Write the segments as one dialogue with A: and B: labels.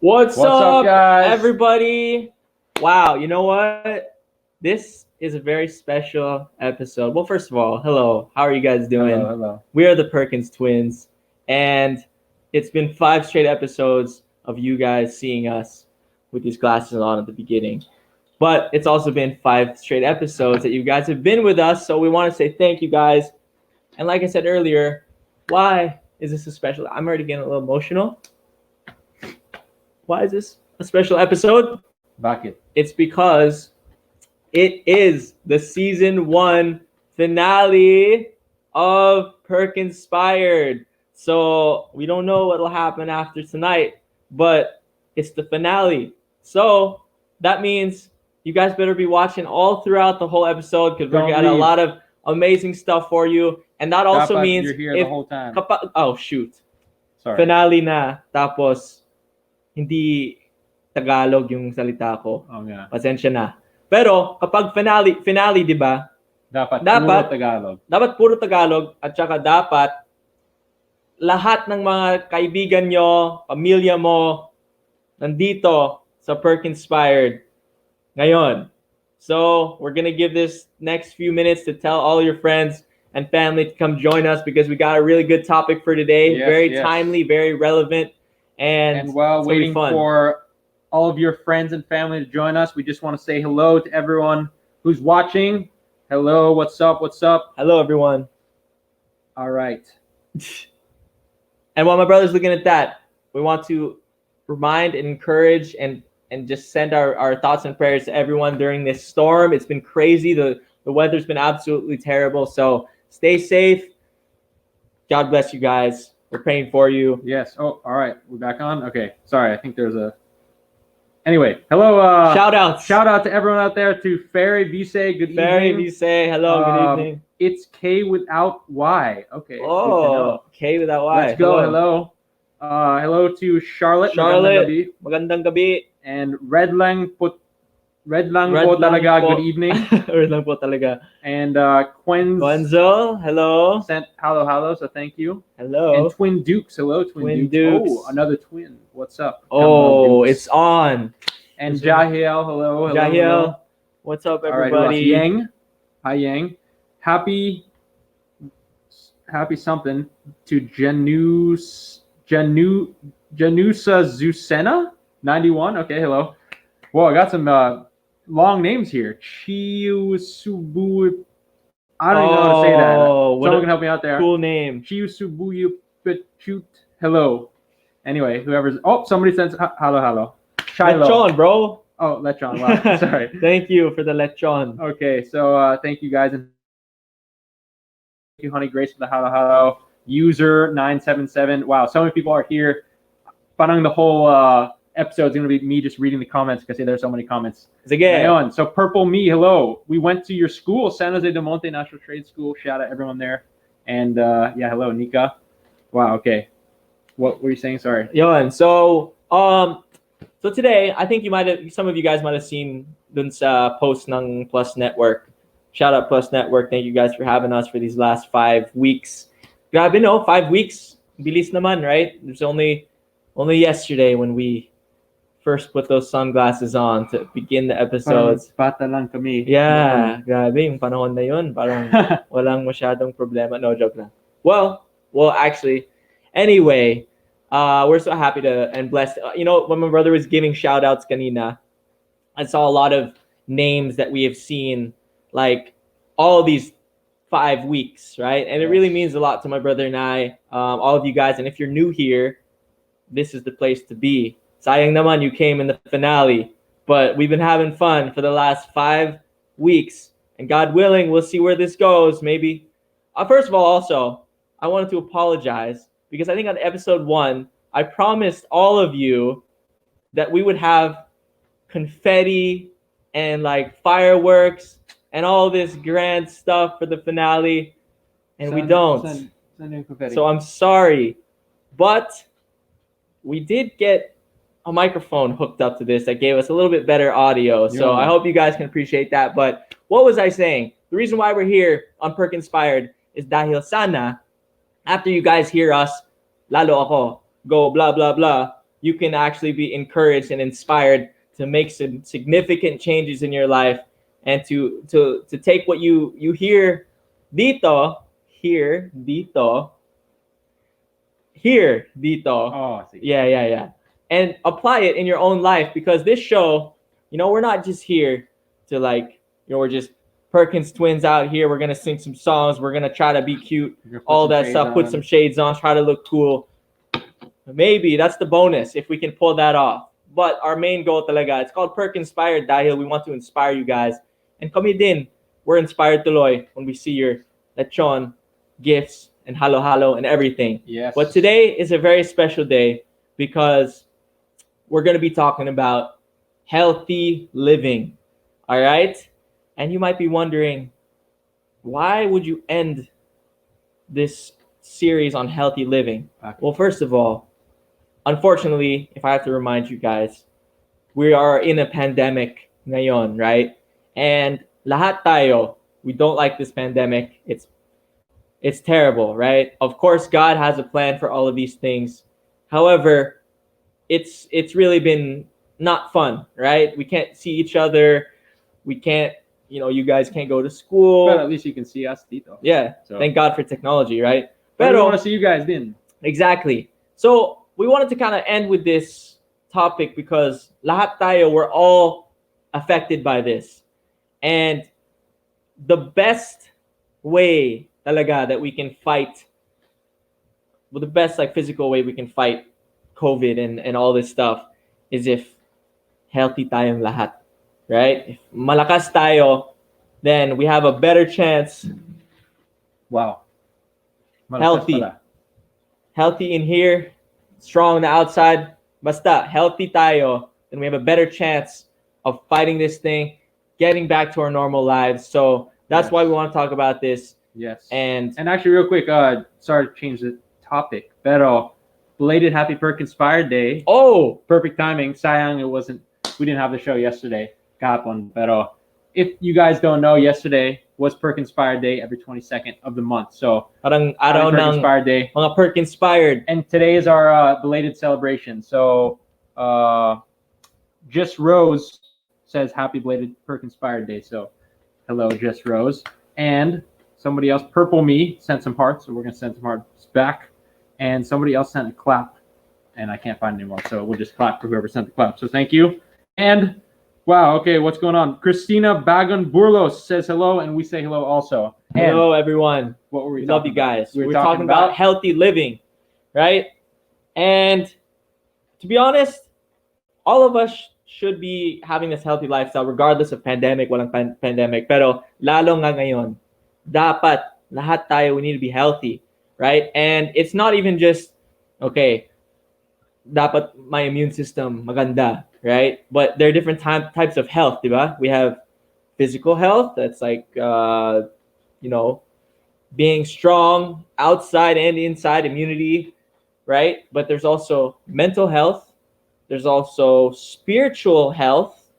A: What's up,
B: guys?
A: everybody? Wow, you know what? This is a very special episode. Well, first of all, hello. How are you guys doing?
B: Hello.
A: We are the Perkins twins, and it's been 5 straight episodes of you guys seeing us with these glasses on at the beginning. But it's also been 5 straight episodes that you guys have been with us, so we want to say thank you guys. And like I said earlier, why is this a special? I'm already getting a little emotional. Why is this a special episode?
B: Bakit?
A: It's because it is the season 1 finale of Perkinspired. So we don't know what will happen after tonight, but it's the finale. So that means you guys better be watching all throughout the whole episode because we're got a lot of amazing stuff for you. And that also
B: Dapat
A: means
B: you're here the whole time.
A: Oh shoot.
B: Sorry.
A: Finale na, tapos hindi Tagalog yung salita ko.
B: Oh, yeah.
A: Pasensya na. Pero kapag finale, 'di ba?
B: Dapat puro Tagalog.
A: Dapat puro Tagalog at saka dapat lahat ng mga kaibigan nyo, pamilya mo nandito sa Perkinspired ngayon. So, we're going to give this next few minutes to tell all your friends and family to come join us because we got a really good topic for today. Very timely, very relevant. And
B: while waiting for all of your friends and family to join us, we just want to say hello to everyone who's watching. Hello, what's up?
A: Hello, everyone.
B: All right.
A: And while my brother's looking at that, we want to remind and encourage and just send our thoughts and prayers to everyone during this storm. It's been crazy. The weather's been absolutely terrible. So stay safe. God bless you guys. We're praying for you.
B: Yes. Oh, all right. We're back on. Okay. Sorry. I think there's a. Anyway, hello.
A: Shout out
B: to everyone out there. To Ferry Vise. Good evening.
A: Ferry Vise. Hello. Good evening.
B: It's K without Y. Okay.
A: Oh, K without Y.
B: Let's go. Hello. Hello to Charlotte.
A: Magandang gabi.
B: And Red lang po talaga. Good evening.
A: Red lang po talaga.
B: And
A: Quenzo, hello.
B: Sent hello, so thank you.
A: Hello.
B: And Twin Dukes, hello, Twin Dukes. Oh, another twin. What's up?
A: Oh, it's on.
B: And Jahiel, hello.
A: Jahiel, what's up, everybody?
B: All right, Yang. Hi, Yang. Happy something to Janusa Zusena 91. Okay, hello. Whoa, I got some long names here. Chiusubu. I don't even know how to say that. Someone can help me out there.
A: Cool name.
B: Chiusubu Pechut. Hello. Anyway, whoever's. Oh, somebody sends hello. Shiloh.
A: Lechon, bro.
B: Oh, Lechon. Wow. Sorry.
A: Thank you for the lechon.
B: Okay, so thank you guys. And thank you, Honey Grace, for the hello. User 977. Wow, so many people are here. Parang the whole episode is going to be me just reading the comments because there's so many comments.
A: Again.
B: So Purple Me, hello. We went to your school, San Jose del Monte National Trade School. Shout out everyone there. And hello, Nika. Wow, okay. What were you saying? Sorry.
A: Yon. So today, I think some of you guys might have seen dun sa post ng Plus Network. Shout out Plus Network. Thank you guys for having us for these last 5 weeks. Grabe, no? 5 weeks. Bilis naman, right? There's only yesterday when we first put those sunglasses on to begin the episodes.
B: Bata lang kami.
A: Yeah, grabe yung panahon na yun. Parang walang masyadong problema. No, joke lang. Well, actually, anyway, we're so happy and blessed. When my brother was giving shout outs kanina, I saw a lot of names that we have seen like all these 5 weeks, right? And it really means a lot to my brother and I, all of you guys. And if you're new here, this is the place to be. Sayang naman you came in the finale, but we've been having fun for the last 5 weeks, and God willing, we'll see where this goes. Maybe. First of all, also, I wanted to apologize because I think on episode 1, I promised all of you that we would have confetti and like fireworks and all this grand stuff for the finale, and we don't. So I'm sorry, but we did get a microphone hooked up to this that gave us a little bit better audio. So I hope you guys can appreciate that. But what was I saying? The reason why we're here on Perkinspired is dahil sana, after you guys hear us, lalo ako, go blah, blah, blah, you can actually be encouraged and inspired to make some significant changes in your life and to take what you hear dito here dito.
B: Oh, see.
A: Yeah. And apply it in your own life because this show, we're not just here to like, we're just Perkins twins out here. We're gonna sing some songs. We're gonna try to be cute, all that stuff. Put some shades on, try to look cool. Maybe that's the bonus if we can pull that off. But our main goal talaga, it's called Perkinspired dahil we want to inspire you guys. And kami din, we're inspired tuloy when we see your lechon, gifts, and halo-halo and everything.
B: Yes.
A: But today is a very special day because we're going to be talking about healthy living. All right? And you might be wondering, why would you end this series on healthy living? Well, first of all, unfortunately, if I have to remind you guys, we are in a pandemic ngayon, right? And lahat tayo, we don't like this pandemic. It's terrible, right? Of course, God has a plan for all of these things. However, it's really been not fun, right? We can't see each other. We can't, you guys can't go to school.
B: But at least you can see us, Tito.
A: Yeah, so thank God for technology, right?
B: But I want to see you guys then.
A: Exactly. So we wanted to kind of end with this topic because lahat tayo, we're all affected by this. And the best way talaga that we can fight, well, the best like physical way we can fight COVID and all this stuff is if healthy tayong lahat, right? If malakas tayo, then we have a better chance.
B: Wow.
A: Healthy. Healthy in here, strong on the outside. Basta, healthy tayo, then we have a better chance of fighting this thing, getting back to our normal lives. So that's why we want to talk about this.
B: Yes.
A: And
B: actually, real quick, sorry to change the topic, pero belated Happy Perkinspired Day.
A: Oh,
B: perfect timing. Sayang we didn't have the show yesterday, kahapon. Pero if you guys don't know, yesterday was Perkinspired Day every 22nd of the month. So
A: parang araw ng
B: Perkinspired Day.
A: Mga Perkinspired.
B: And today is our belated celebration. So Just Rose says happy belated Perkinspired Day. So hello, Just Rose. And somebody else, Purple Me, sent some hearts. So we're going to send some hearts back. And somebody else sent a clap. And I can't find it anymore. So we'll just clap for whoever sent the clap. So thank you. And wow, okay, what's going on? Christina Bagon Burlos says hello, and we say hello also.
A: Hello, everyone.
B: What were we
A: love you
B: about?
A: guys. We're talking about healthy living, right? And to be honest, all of us should be having this healthy lifestyle regardless of pandemic, walang pandemic. Pero lalo nga ngayon, dapat lahat tayo, we need to be healthy, right? And it's not even just, okay, dapat my immune system maganda, right? But there are different types of health, diba? We have physical health, that's like, being strong outside and inside, immunity, right? But there's also mental health. There's also spiritual health.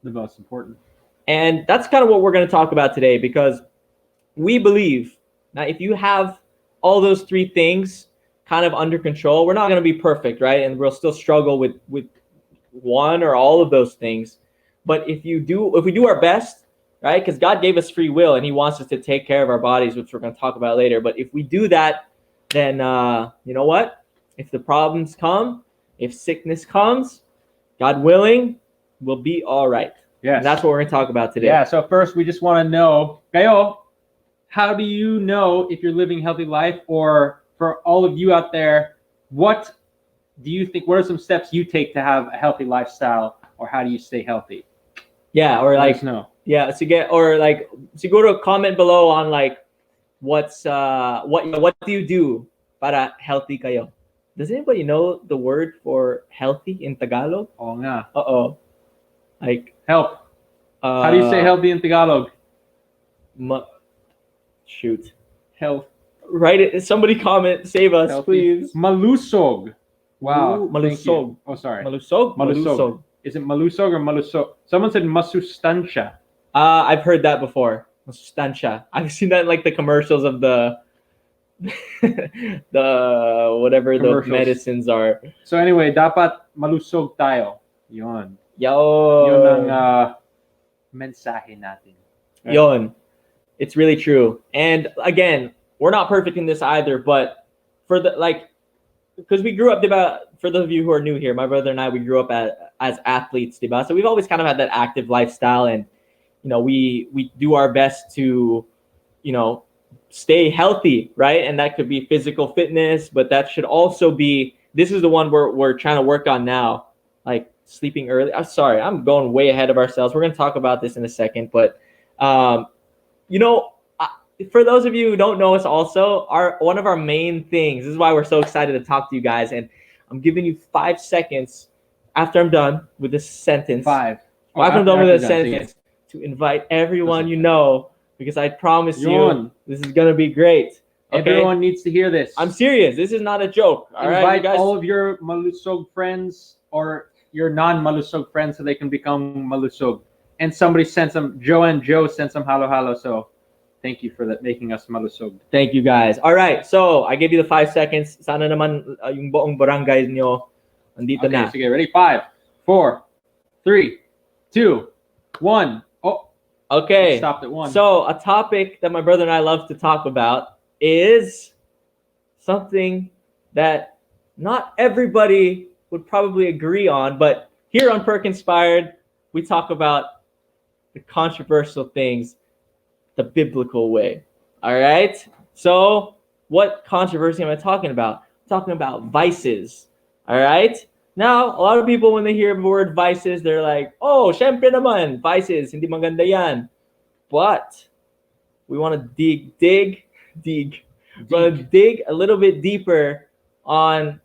B: The most important.
A: And that's kind of what we're going to talk about today because we believe that if you have all those three things kind of under control, we're not going to be perfect, right? And we'll still struggle with one or all of those things. But if we do our best, right? Because God gave us free will and he wants us to take care of our bodies, which we're going to talk about later. But if we do that, then you know what? If the problems come, if sickness comes, God willing, we'll be all right.
B: Yes.
A: And that's what we're going to talk about today.
B: Yeah, so first we just want to know, kayo, how do you know if you're living a healthy life? Or for all of you out there, what do you think, what are some steps you take to have a healthy lifestyle? Or how do you stay healthy?
A: Yeah, or
B: Let us know.
A: Yeah, siguro comment below on like what do you do para healthy kayo? Does anybody know the word for healthy in Tagalog?
B: Oo nga.
A: Like
B: help. How do you say healthy in Tagalog?
A: Shoot.
B: Health.
A: Write it. Somebody comment. Save us,
B: healthy.
A: Please.
B: Malusog. Wow.
A: Ooh, malusog.
B: Oh, sorry.
A: Malusog?
B: Malusog. Is it malusog or malusog? Someone said masustansya.
A: I've heard that before. Masustansya. I've seen that in like the commercials of the the whatever the
B: Commercials.
A: medicines are.
B: So anyway, dapat malusog tayo. Yun.
A: Yo,
B: Yun ang mensahe natin. Right?
A: yon. It's really true. And again, we're not perfect in this either, but for the like, because we grew up, diba, for those of you who are new here, my brother and I, we grew up as athletes, diba? So we've always kind of had that active lifestyle, and we do our best to, stay healthy, right? And that could be physical fitness, but that should also be, this is the one we're trying to work on now, like sleeping early. I'm sorry, I'm going way ahead of ourselves. We're going to talk about this in a second, but um, you know, for those of you who don't know us, also, one of our main things, this is why we're so excited to talk to you guys, and I'm giving you 5 seconds after I'm done with this sentence.
B: 5.
A: After I'm done with this
B: after
A: sentence, to invite everyone you know, because I promise you, this is gonna be great. Okay?
B: Everyone needs to hear this.
A: I'm serious. This is not a joke. All right,
B: Invite
A: you guys.
B: all of your malusog friends or your non-malusog friends so they can become malusog. And somebody sent some, Joe and Joe sent some halo. So thank you for that, making us malusog.
A: Thank you guys. All right, so I gave you the 5 seconds. Sana naman yung buong barangay nyo andito na.
B: Okay, ready? 5, 4, 3, 2, 1. Oh,
A: okay.
B: Stopped at 1.
A: So a topic that my brother and I love to talk about is something that not everybody would probably agree on, but here on Perkinspired, we talk about the controversial things the biblical way. All right? So, what controversy am I talking about? I'm talking about vices. All right? Now, a lot of people, when they hear the word vices, they're like, oh, syempre naman, vices, hindi maganda yan. But we want to dig. We want to dig a little bit deeper on,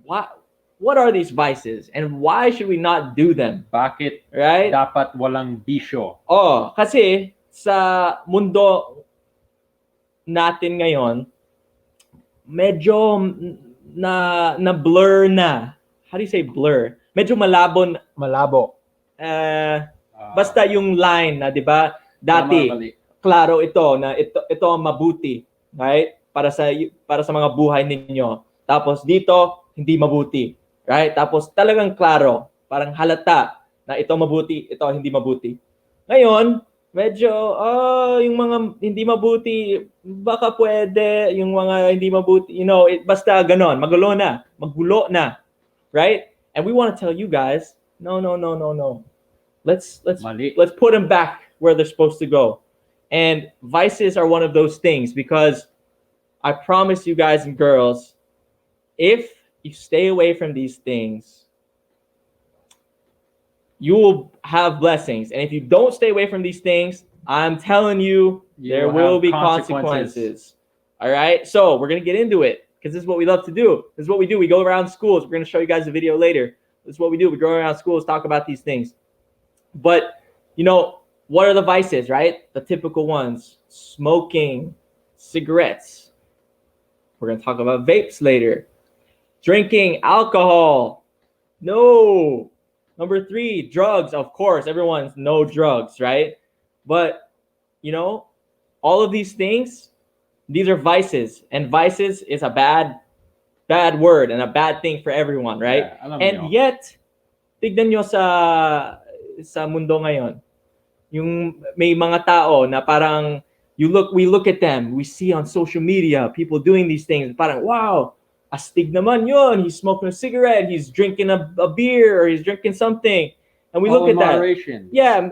A: what are these vices and why should we not do them?
B: Bakit
A: right?
B: dapat walang bisyo?
A: Oh, kasi sa mundo natin ngayon, medyo na blur na. How do you say blur? Medyo malabo. Basta yung line na, 'di ba? Dati klaro ito na ito ang mabuti, right? Para sa mga buhay ninyo. Tapos dito hindi mabuti, right? Tapos talagang klaro, parang halata na ito mabuti, ito hindi mabuti. Ngayon, medyo yung mga hindi mabuti baka pwede, yung mga hindi mabuti, basta ganon, magulo na, right? And we want to tell you guys, no. Let's put them back where they're supposed to go. And vices are one of those things, because I promise you guys and girls, if you stay away from these things, you will have blessings. And if you don't stay away from these things, I'm telling you, there will be consequences. All right? So we're going to get into it, because this is what we love to do. This is what we do. We go around schools. We're going to show you guys a video later. This is what we do. We go around schools, talk about these things. But, what are the vices, right? The typical ones: smoking, cigarettes. We're going to talk about vapes later. Drinking alcohol. No. Number 3, drugs. Of course, everyone's no drugs, right? But, all of these things, these are vices. And vices is a bad word and a bad thing for everyone, right?
B: Yeah,
A: and yet, tignan nyo sa mundo ngayon. Yung may mga tao na parang we look at them, we see on social media people doing these things, parang wow, astig naman yun, he's smoking a cigarette, he's drinking a beer, or he's drinking something, and we look at
B: moderation.
A: That. Yeah,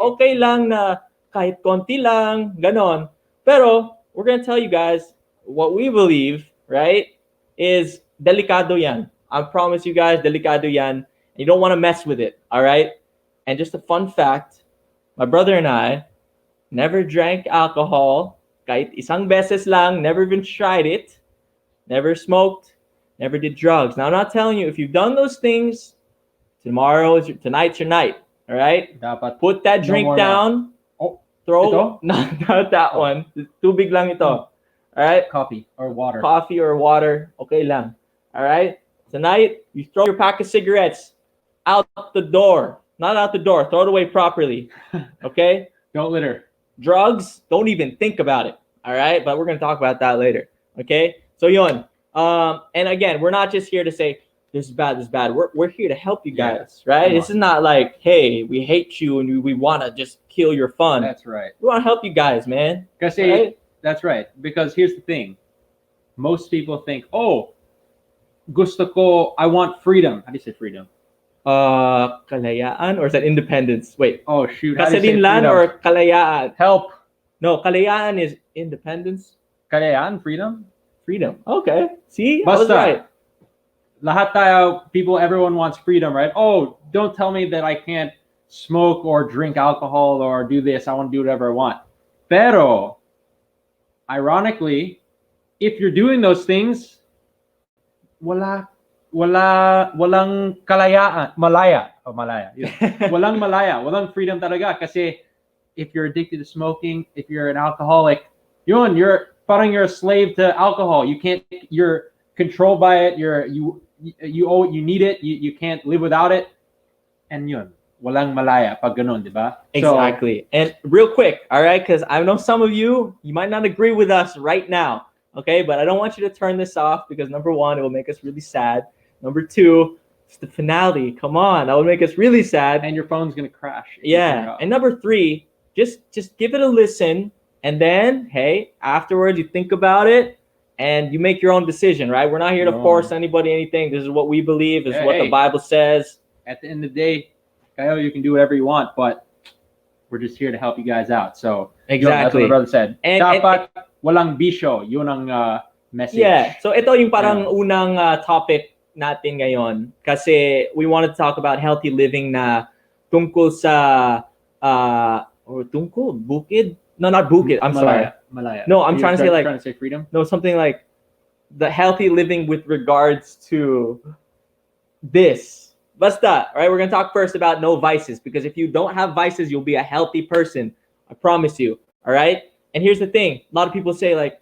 A: okay lang na kahit konti lang, ganon. Pero we're gonna tell you guys what we believe, right, is delikado yan. I promise you guys, delikado yan. You don't want to mess with it, all right? And just a fun fact, my brother and I never drank alcohol, kahit isang beses lang, never even tried it, never smoked, never did drugs. Now, I'm not telling you, if you've done those things, tonight's your night, all right?
B: Dapat
A: put that drink down, throw, not that one, tubig lang ito, all right?
B: Coffee or water,
A: okay lang, all right? Tonight, you throw your pack of cigarettes out the door. Not out the door. Throw it away properly. Okay?
B: Don't litter.
A: Drugs, don't even think about it. All right, but we're gonna talk about that later. Okay, so yon. And again, we're not just here to say this is bad, this is bad. We're here to help you
B: Yeah,
A: guys, right?
B: come
A: This
B: on.
A: is not like, hey, we hate you and we want to just kill your fun.
B: That's right.
A: We want to help you guys, man.
B: Kasi,
A: Right?
B: that's right. Because here's the thing. Most people think, oh, gusto ko, I want freedom. How do you say freedom?
A: Kalayaan or is that independence? Wait,
B: Oh, shoot. How do you say
A: kasalinlan
B: freedom?
A: or kalayaan?
B: Help.
A: No, kalayaan is independence.
B: Kalayaan, freedom?
A: Freedom. Okay. See, I was
B: Basta.
A: right.
B: Lahat tayo, people, everyone wants freedom, right? Oh, don't tell me that I can't smoke or drink alcohol or do this. I want to do whatever I want. Pero, ironically, if you're doing those things, walang kalayaan, malaya. Oh, malaya. Yun. Walang malaya, walang freedom talaga. Kasi if you're addicted to smoking, if you're an alcoholic, you're a slave to alcohol. You're controlled by it. You need it. You can't live without it. And yun, walang malaya pag ganun, di ba?
A: Exactly. And real quick, all right, because I know some of you might not agree with us right now, okay? But I don't want you to turn this off because number one, it will make us really sad. Number two, it's the finale. Come on, that would make us really sad.
B: And your phone's gonna crash. if you turn it
A: Yeah.
B: off.
A: And number three, just give it a listen, and then hey, afterwards you think about it and you make your own decision, right? We're not here to
B: No.
A: force anybody anything. This is what we believe. This is what the
B: Hey.
A: Bible says.
B: At the end of the day, Kayo, you can do whatever you want, but we're just here to help you guys out. So yun, that's what
A: Exactly.
B: my brother said.
A: And-
B: Dapat walang bisyo. Yun ang message.
A: Yeah. So ito yung parang
B: Yeah.
A: unang topic natin ngayon kasi we want to talk about healthy living na tungkol sa or tungkol bukid. No, not bukid. I'm sorry.
B: Malaya.
A: No, I'm trying to say like
B: trying to say freedom.
A: no, something like the healthy living with regards to this. Basta, all right? We're going to talk first about no vices because if you don't have vices, you'll be a healthy person. I promise you, all right? And here's the thing. A lot of people say like,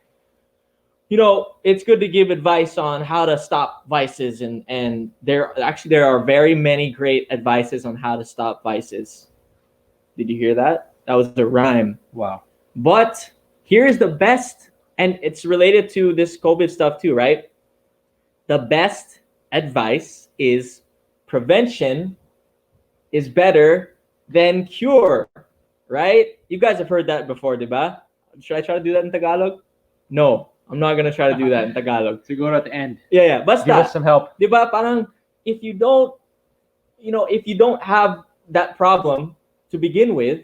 A: you know, it's good to give advice on how to stop vices and there are very many great advices on how to stop vices. Did you hear that? That was a rhyme.
B: Wow.
A: But here's the best, and it's related to this COVID stuff too, right? The best advice is prevention is better than cure, right? You guys have heard that before, diba? Should I try to do that in Tagalog? No, I'm not gonna try to do that in Tagalog.
B: So go at the end.
A: Yeah,
B: Give us
A: basta,
B: some help.
A: diba? Parang if you don't have that problem to begin with,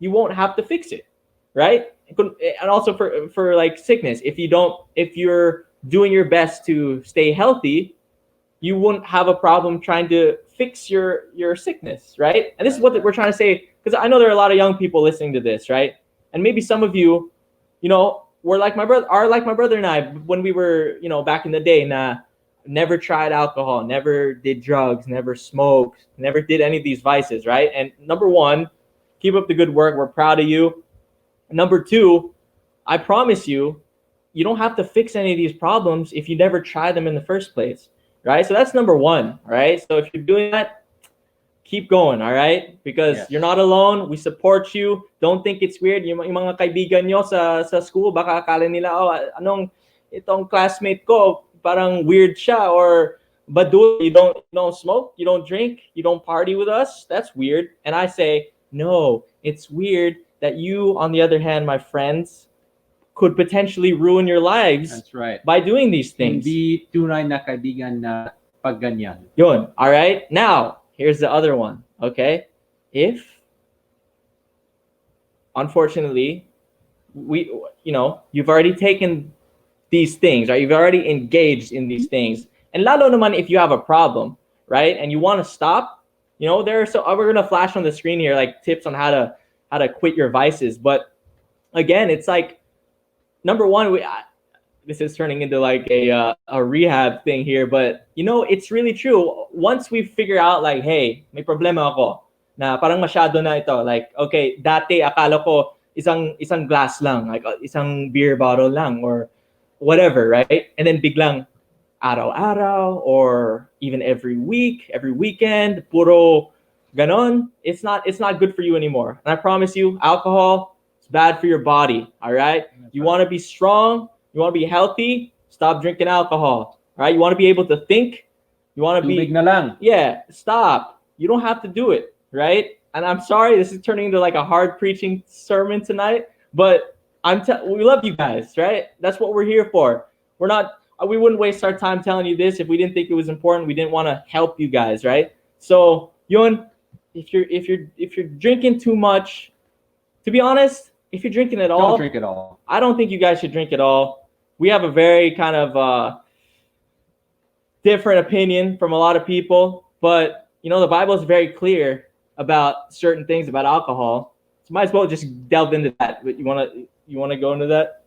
A: you won't have to fix it, right? And also for like sickness, if you're doing your best to stay healthy, you wouldn't have a problem trying to fix your sickness, right? And this is what we're trying to say because I know there are a lot of young people listening to this, right? And maybe some of you, were like my brother and I when we were, back in the day, never tried alcohol, never did drugs, never smoked, never did any of these vices, right? And number one, keep up the good work. We're proud of you. Number two, I promise you, you don't have to fix any of these problems if you never try them in the first place, right? So that's number one, right? So if you're doing that, keep going, all right? Because
B: Yes.
A: you're not alone. We support you. Don't think it's weird. Yung mga kaibigan nyo sa school, baka akala nila, oh, anong itong classmate ko, parang weird siya, or badul, you don't smoke, you don't drink, you don't party with us. That's weird. And I say, no, it's weird that you, on the other hand, my friends, could potentially ruin your lives
B: That's right.
A: by doing these things.
B: Hindi tunay na kaibigan na pag ganyan.
A: Yun. All right. Now, here's the other one. Okay. If, unfortunately, you've already taken these things, right? You've already engaged in these things. And lalo naman if you have a problem, right? And you want to stop, we're going to flash on the screen here, like tips on how to quit your vices. But again, it's like, number one, this is turning into like a rehab thing here, but it's really true. Once we figure out like, hey, may problema ako na parang masyado na ito. Like, okay, dati akala ko isang glass lang, like isang beer bottle lang or whatever, right? And then biglang araw-araw or even every week, every weekend, puro ganon. It's not good for you anymore. And I promise you, alcohol, It's bad for your body. All right. You want to be strong. You want to be healthy. Stop drinking alcohol. All right. You want to be able to think. You want to
B: Tubig
A: be.
B: na lang.
A: Yeah. Stop. You don't have to do it. Right. And I'm sorry, this is turning into like a hard preaching sermon tonight, but we love you guys, right? That's what we're here for. We're not. We wouldn't waste our time telling you this if we didn't think it was important. We didn't want to help you guys, right? So, Yun, if you're drinking too much, to be honest, if you're drinking at all,
B: Don't drink it all.
A: I don't think you guys should drink at all. We have a very kind of different opinion from a lot of people, but the Bible is very clear about certain things about alcohol. So might as well just delve into that. But you wanna go into that?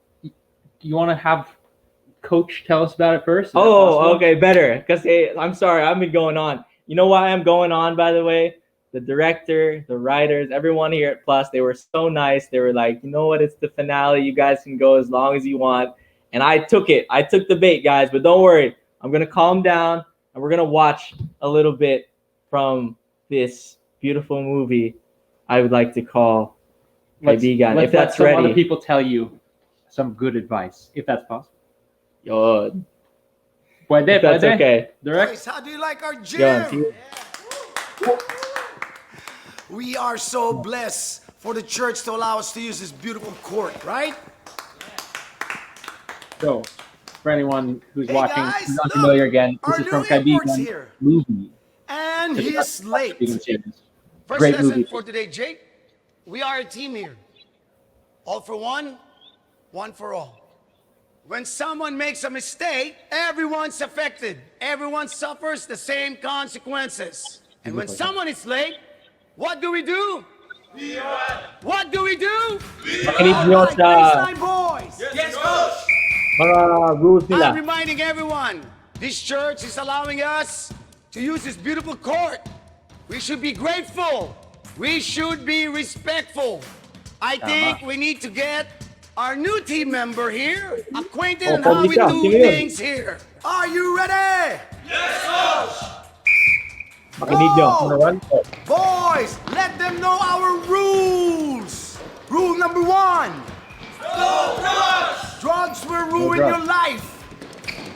B: You want to have Coach tell us about it first? Is that
A: Oh,
B: possible?
A: okay, better. Because I'm sorry, I've been going on. You know why I'm going on, by the way? The director, the writers, everyone here at Plus, they were so nice. They were like, you know what? It's the finale. You guys can go as long as you want. And I took it. I took the bait, guys. But don't worry. I'm going to calm down, and we're going to watch a little bit from this beautiful movie I would like to call Kaibigan. If that's
B: let some
A: ready.
B: other people tell you some good advice, if that's possible.
A: Yun.
B: Pwede,
A: If that's
B: pwede.
A: okay.
B: Direct.
C: Guys, how do you like our
A: Yun.
C: gym? We are so blessed for the church to allow us to use this beautiful court, right?
B: So, for anyone who's
C: Hey
B: watching,
C: guys,
B: who's not
C: look,
B: familiar again,
C: our
B: this is from
C: new import's
B: Kaibigan
C: here.
B: movie.
C: And he's late.
D: First
B: Great
D: lesson
B: movie.
D: for today, Jake. We are a team here. All for one, one for all. When someone makes a mistake, everyone's affected. Everyone suffers the same consequences. And when someone is late, what do we do? What do we do?
A: Makinig nyo
C: Right,
A: sa
C: baseline boys.
A: mga rules
D: I'm
A: nila.
D: reminding everyone, this church is allowing us to use this beautiful court. We should be grateful. We should be respectful. I think we need to get our new team member here acquainted on how we
A: Paulita,
D: do
A: sino yun?
D: things here.
C: Are you ready?
A: Makinig nyo.
C: Go!
A: Number one.
C: Boys, let them know our rules. Rule number 1. No drugs. Drugs will ruin
B: drugs.
C: your life.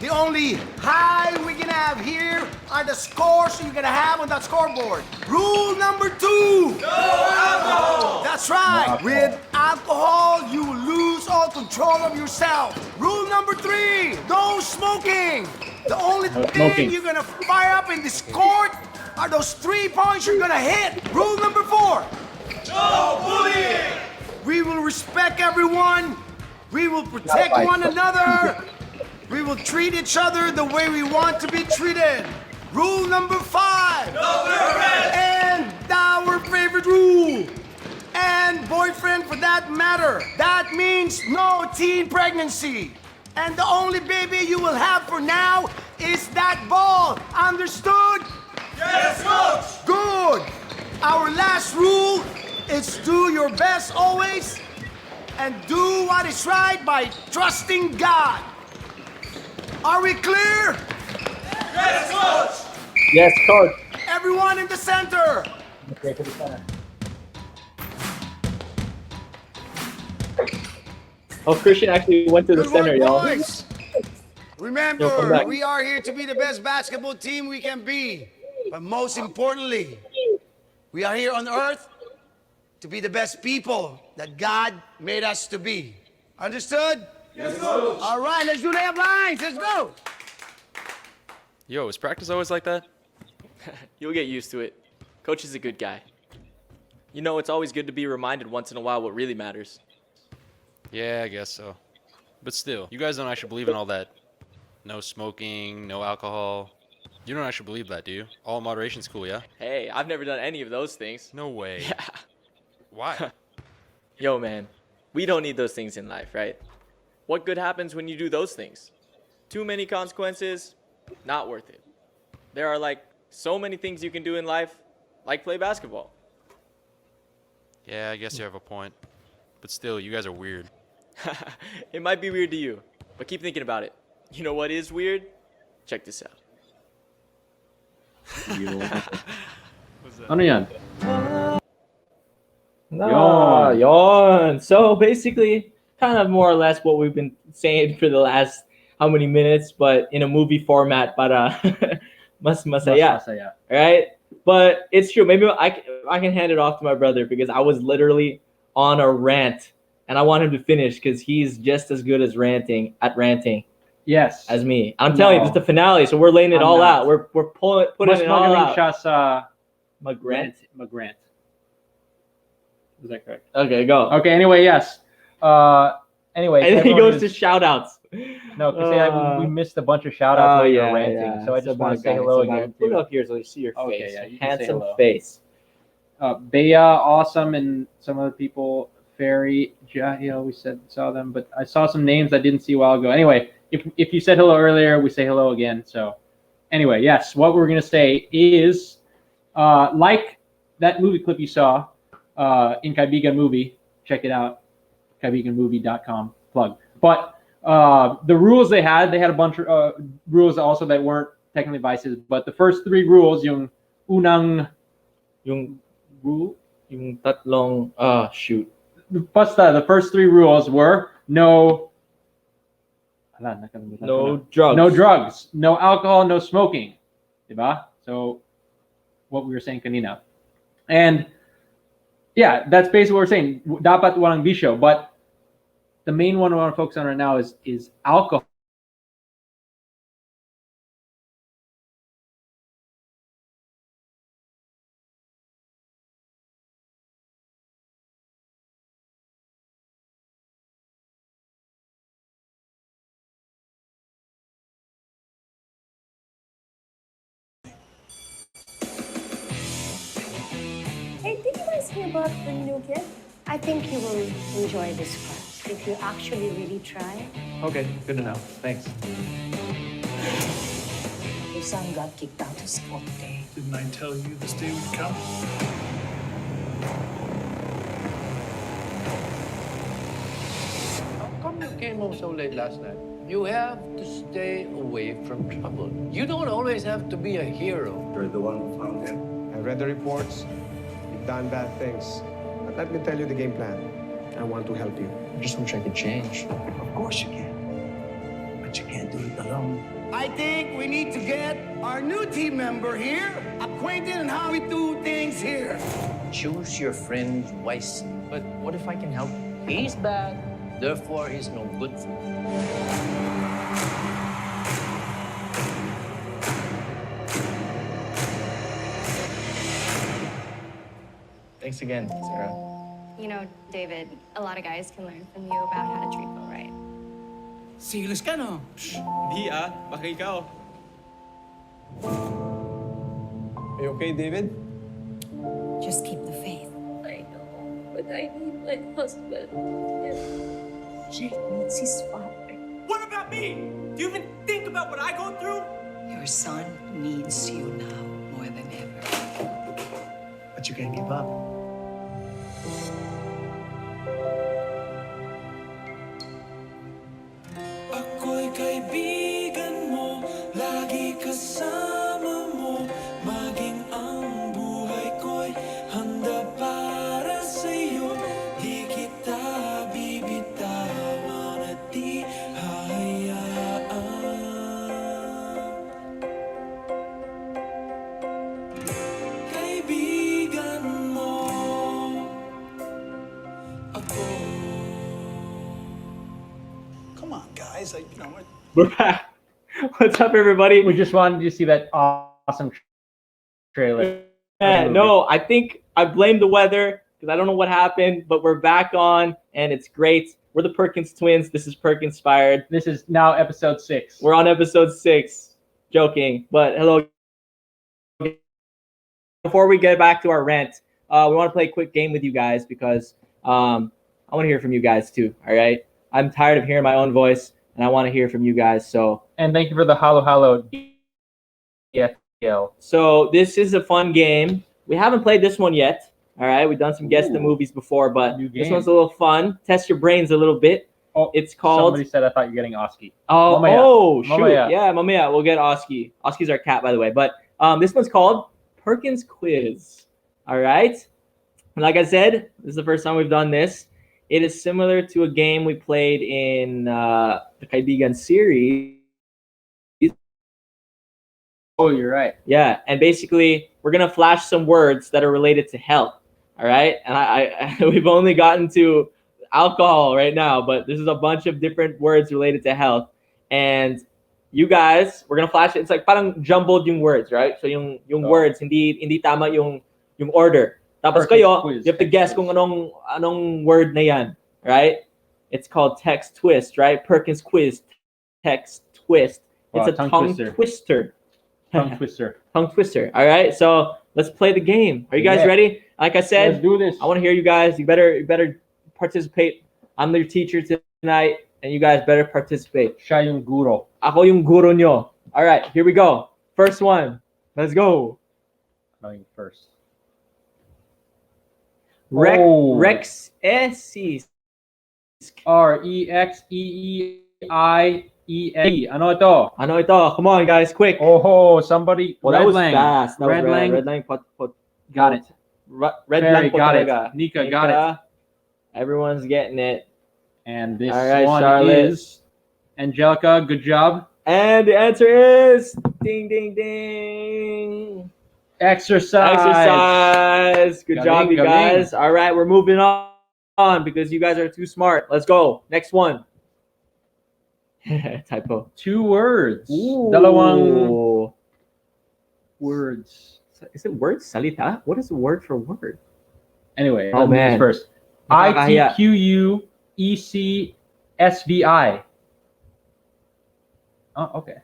C: The only high we can have here are the scores you're gonna have on that scoreboard. Rule number 2. No alcohol. That's right. With alcohol, you lose all control of yourself. Rule number 3. No smoking. The only
A: No
C: thing
A: smoking.
C: you're gonna fire up in this court are those 3 points you're gonna hit. Rule number 4. No bullying. We will respect everyone. We will protect one another. We will treat each other the way we want to be treated. Rule number 5. No girlfriend. And our favorite rule. And boyfriend for that matter. That means no teen pregnancy. And the only baby you will have for now is that ball. Understood? Yes, coach. Good. Our last rule is do your best always and do what is right by trusting God. Are we clear? Yes, coach.
A: Yes, coach.
C: Everyone in the center.
A: Oh, Christian actually went to the
D: Good
A: center,
D: work,
A: y'all.
D: boys.
A: Yo, come
D: Remember,
A: back.
D: we are here to be the best basketball team we can be. But most importantly, we are here on earth to be the best people that God made us to be. Understood? Yes, coach. All right, let's do the headlines. Let's go.
E: Yo, is practice always like that?
F: You'll get used to it. Coach is a good guy. You know, it's always good to be reminded once in a while what really matters.
E: Yeah, I guess so. But still, you guys don't actually believe in all that. No smoking, no alcohol. You don't actually believe that, do you? All moderation's cool, yeah?
F: Hey, I've never done any of those things.
E: No way.
F: Yeah.
E: Why?
F: Yo, man, we don't need those things in life, right? What good happens when you do those things? Too many consequences, not worth it. There are like so many things you can do in life, like play basketball.
E: Yeah, I guess you have a point. But still, you guys are weird.
F: It might be weird to you, but keep thinking about it. You know what is weird? Check this out.
B: Ano yan?
A: Nice.
B: Yun.
A: Yon. So basically, kind of more or less what we've been saying for the last how many minutes, but in a movie format para mas masaya,
B: Masaya.
A: right? But it's true. Maybe I can hand it off to my brother because I was literally on a rant, and I want him to finish because he's just as good as ranting
B: Yes.
A: as me. I'm telling you, this is
B: No.
A: the finale, so we're laying it
B: I'm
A: all
B: not.
A: out. We're putting
B: Mas
A: it all
B: magaling
A: out.
B: siya sa
A: McGrant.
B: McGrant. Is that correct?
A: Okay, go.
B: Okay, anyway, yes. Anyway,
A: And then he
B: everyone
A: goes to
B: is-
A: shout outs.
B: No, because we missed a bunch of shout outs while you were ranting. So I just want to say hello again
A: Put it
B: to
A: up here so you see your
B: Okay,
A: face.
B: yeah, you can say
A: Handsome
B: hello.
A: face.
B: Bea, awesome, and some other people. Fairy, Jahil, we saw them, but I saw some names I didn't see a while ago. Anyway, if you said hello earlier, we say hello again. So anyway, yes, what we're gonna say is like that movie clip you saw in Kaibigan Movie. Check it out, kaibiganmovie.com plug. But the rules they had a bunch of rules also that weren't technically vices. But the first three rules, yung unang
A: Yung
B: rule,
A: tatlong shoot.
B: basta, the first three rules were no
A: No drugs.
B: no drugs, no alcohol, no smoking. Diba? So what we were saying kanina. And yeah, that's basically what we're saying. Dapat walang bisyo, but the main one we want to focus on right now is alcohol.
G: Hey, did you guys hear about the new kid? I think you will enjoy this class if you actually really try.
H: Okay, good to know. Thanks.
I: Your son got kicked out of sport day.
H: Didn't I tell you this day would come?
J: How come you came home so late last night? You have to stay away from trouble. You don't always have to be a hero.
K: You're the one who found him. I read the reports. You've done bad things. But let me tell you the game plan. I want to help you.
H: I just wish I could change.
I: Of course you can. But you can't do it alone.
D: I think we need to get our new team member here acquainted on how we do things here.
J: Choose your friends wisely. But what if I can help? He's bad, therefore he's no good for you.
H: Thanks again, Sarah.
G: You know, David, a lot of guys can learn from you about how to treat people right.
C: Serious ka, no?
F: Di baka ikaw.
K: Are you okay, David?
I: Just keep the faith.
G: I know, but I need my husband.
I: Jake needs his father.
C: What about me? Do you even think about what I go through?
I: Your son needs you now more than ever.
H: But you can't give up.
C: Ako'y kaibigan mo, lagi kasama mo, maging ang buhay ko'y handa para sa'yo. Di kita bibitawan at di hahayaan. Kaibigan mo, ako. Come on, guys.
A: We're back. What's up, everybody?
B: We just wanted you to see that awesome trailer.
A: No, I think I blame the weather because I don't know what happened, but we're back on and it's great. We're the Perkins twins. This is Perkinspired.
B: This is now episode 6.
A: We're on episode 6. Joking, but hello. Before we get back to our rant, we want to play a quick game with you guys because I want to hear from you guys too. All right, I'm tired of hearing my own voice, and I want to hear from you guys. So,
B: And thank you for the halo DFL.
A: so this is a fun game. We haven't played this one yet. All right, we've done some guess the
B: Ooh.
A: movies before, but
B: New
A: this
B: game.
A: one's a little fun. Test your brains a little bit.
B: Oh,
A: It's called.
B: Somebody said I thought you're getting Oski.
A: Oh,
B: Mamaya.
A: oh, shoot.
B: Mamaya.
A: Yeah, Mamaya. We'll get Oski. Oski's our cat, by the way. But this one's called Perkins Quiz. All right. Like I said, this is the first time we've done this. It is similar to a game we played in the Kaibigan series.
B: Oh, you're right.
A: Yeah, and basically we're gonna flash some words that are related to health. All right, and I we've only gotten to alcohol right now, but this is a bunch of different words related to health. And you guys, we're gonna flash it. It's like parang jumbled yung words, right? So yung words hindi tama yung order. Tapos kayo, you have to guess kung anong word na yan, right? It's called text twist, right? Perkins quiz, text twist. It's
B: Wow,
A: a tongue twister.
B: Tongue twister.
A: Tongue twister. All right, so let's play the game. Are you guys ready? Like I said,
B: Let's do this.
A: I want to hear you guys. You better participate. I'm your teacher tonight, and you guys better participate.
B: Siya yung guro.
A: Ako yung guro nyo. All right, here we go. First one. Let's go.
B: Going first.
A: Rex Esis.
B: Rexeei. Ano ito?
A: Ano ito? Come on, guys, quick.
B: Oh, somebody.
A: Well, that was fast. That was
B: Lang.
A: Red Lang.
B: Got it.
A: Red
B: Very
A: Lang po
B: got it.
A: talaga.
B: Nika got it.
A: Everyone's getting it.
B: And this
A: All right,
B: one
A: Charlotte.
B: is Angelica. Good job.
A: And the answer is ding, ding, ding.
B: Exercise.
A: Good job, you guys. All right, we're moving on because you guys are too smart. Let's go. Next one. Typo.
B: 2 words.
A: Ooh.
B: Dalawang words.
A: Is it word? Salita? What is the word for word?
B: Anyway,
A: Oh, man.
B: first. ITQUECSVI. Oh, okay.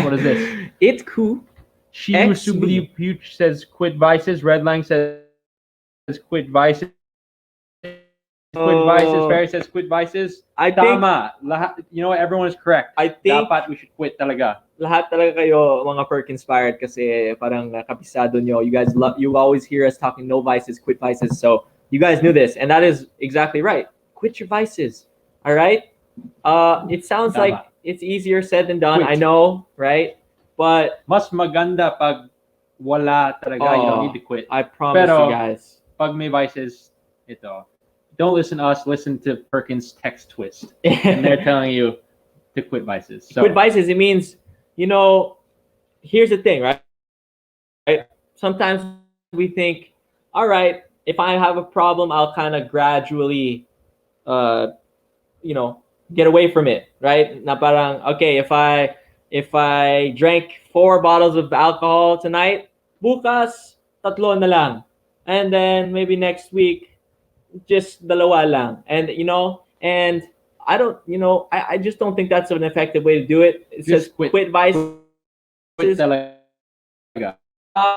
B: What is this?
A: Itku.
B: Shiu Subli Puch says quit vices. Red Lang says quit vices. Quit vices. Ferry says quit vices.
A: I think
B: Tama. You know what? Everyone is correct.
A: I think
B: Dapat we should quit talaga.
A: lahat talaga kayo mga Perkinspired kasi parang kapisado nyo. You guys you always hear us talking no vices, quit vices. So you guys knew this, and that is exactly right. Quit your vices. All right. It sounds
B: Tama.
A: like it's easier said than done.
B: Quit.
A: I know, right? But
B: Mas maganda pag wala talaga. You don't need to quit.
A: I promise
B: Pero,
A: you guys.
B: Pag may vices, ito. Don't listen to us. Listen to Perkins Text Twist, and they're telling you to quit vices. So
A: Quit vices. It means, here's the thing, right? Sometimes we think, all right, if I have a problem, I'll kind of gradually, get away from it, right? Na parang, okay, if I drank 4 bottles of alcohol tonight, bukas, 3 na lang. And then maybe next week, just dalawa lang. And, and I don't, I just don't think that's an effective way to do it. It
B: Just
A: says
B: quit.
A: quit vices.
B: quit talaga.
A: All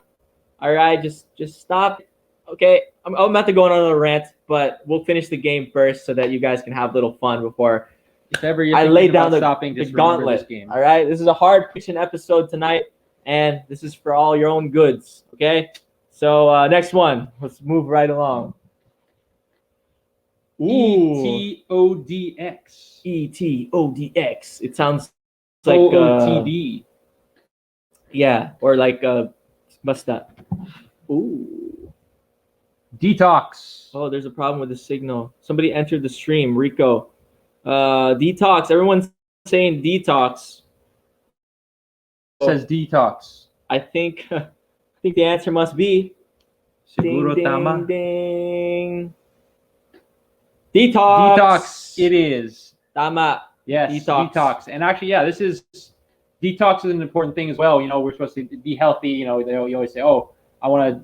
A: right, just stop. Okay, I'm about to go on another rant, but we'll finish the game first so that you guys can have a little fun before
B: If ever you're
A: I
B: thinking
A: lay
B: about
A: down the
B: stopping, just remember
A: gauntlet.
B: this game.
A: All right, this is a hard fiction episode tonight, and this is for all your own goods. Okay, so next one. Let's move right along.
B: ETODX.
A: ETODX. It sounds like
B: OOTD.
A: yeah, or like basta. Ooh.
B: Detox.
A: Oh, there's a problem with the signal. Somebody entered the stream. Rico. Detox. Everyone's saying detox.
B: Says detox.
A: I think the answer must be
B: Siguro
A: ding,
B: tama.
A: ding. Detox.
B: Detox. It is.
A: Tama.
B: Yes.
A: Detox.
B: Detox. And actually, yeah, detox is an important thing as well. We're supposed to be healthy. You always say, oh, I want to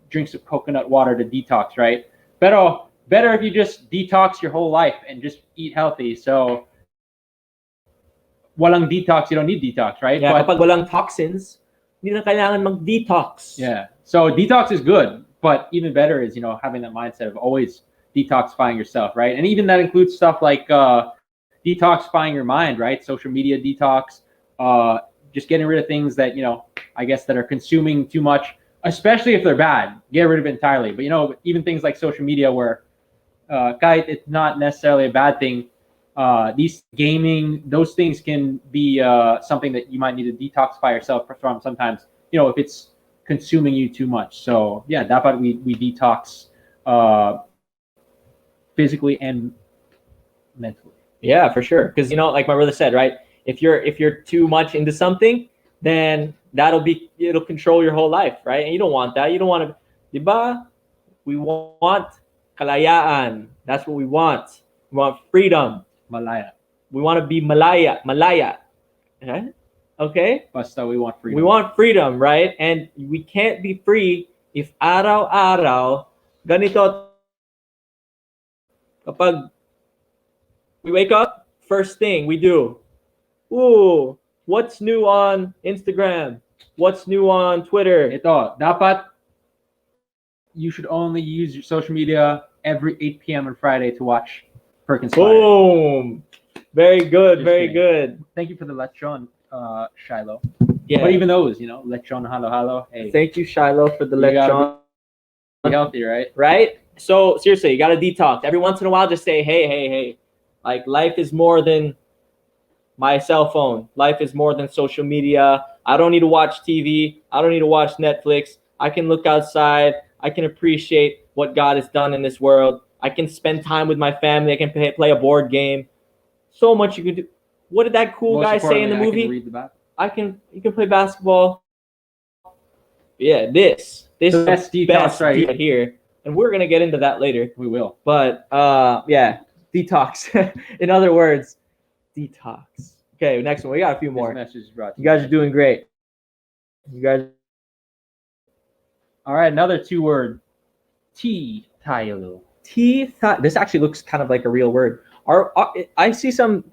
B: drink some coconut water to detox, right? Pero better if you just detox your whole life and just eat healthy. So walang detox, you don't need detox, right?
A: Yeah,
B: But,
A: kapag walang toxins, hindi na kailangan mag-detox.
B: yeah. So detox is good, but even better is, having that mindset of always detoxifying yourself, right? And even that includes stuff like detoxifying your mind, right? Social media detox, just getting rid of things that, I guess that are consuming too much, especially if they're bad. Get rid of it entirely. But, even things like social media where kahit it's not necessarily a bad thing, these gaming, those things can be something that you might need to detoxify yourself from sometimes, if it's consuming you too much. So, yeah, dapat we detox physically and mentally.
A: Yeah, for sure. Because like my brother said, right? If you're too much into something, then it'll control your whole life, right? And you don't want that. You don't want to, diba? We want kalayaan. That's what we want. We want freedom.
B: Malaya.
A: We want to be Malaya. Okay?
B: Basta we want freedom.
A: We want freedom, right? And we can't be free if araw-araw ganito. Kapag we wake up, first thing we do, ooh, what's new on Instagram? What's new on Twitter?
B: Ito, dapat you should only use your social media every 8 p.m. on Friday to watch Perkinspired.
A: Boom! Very good,
B: Just
A: very
B: kidding.
A: good.
B: Thank you for the lechon, Shiloh.
A: Yeah.
B: But even those, lechon, halo. Hey,
A: Thank you, Shiloh, for the
B: You gotta
A: lechon.
B: be healthy, right?
A: Right? So seriously, you gotta detox. Every once in a while, just say, hey. Like, life is more than my cell phone. Life is more than social media. I don't need to watch TV. I don't need to watch Netflix. I can look outside. I can appreciate what God has done in this world. I can spend time with my family. I can play a board game. So much you can do. What did that cool
B: Most
A: guy say in the
B: importantly,
A: movie?
B: I can read the Bible.
A: You can play basketball. Yeah, this is
B: The best detox right
A: here. here. And we're gonna get into that later.
B: We will.
A: But yeah, detox. In other words, detox. Okay, next one. We got a few
B: This
A: more.
B: message is brought to
A: You guys are doing great. You guys.
B: All right, another 2-word. T-Tylo.
A: This actually looks kind of like a real word. I see some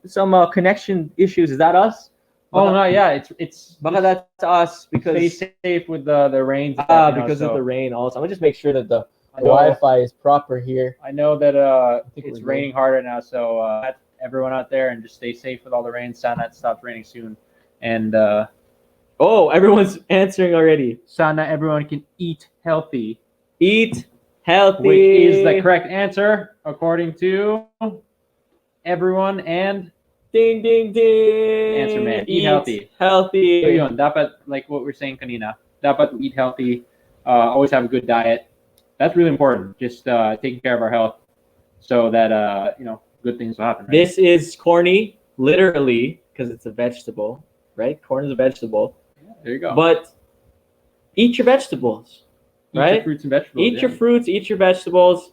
A: connection issues. Is that us?
B: Oh no, yeah, it's
A: Baka that's us
B: stay
A: because
B: safe with the rains.
A: because of the rain. Also, I'm gonna just make sure that the Wi-Fi is proper here.
B: I know that
A: think
B: it's
A: we're
B: raining hard right now, so everyone out there, and just stay safe with all the rain. Sana it stops raining soon, and
A: Oh, everyone's answering already.
B: sana everyone can eat healthy,
A: Eat healthy.
B: which is the correct answer according to everyone. And
A: Ding ding ding.
B: Answer, man. Eat healthy.
A: Healthy.
B: so yun, dapat, like what we're saying kanina, dapat eat healthy, always have a good diet. That's really important. Just taking care of our health, so that good things will happen. Right?
A: This is corny, literally, because it's a vegetable, right? Corn is a vegetable.
B: There you go.
A: But eat your vegetables,
B: Eat
A: right?
B: your fruits and vegetables.
A: Eat your fruits, eat your vegetables.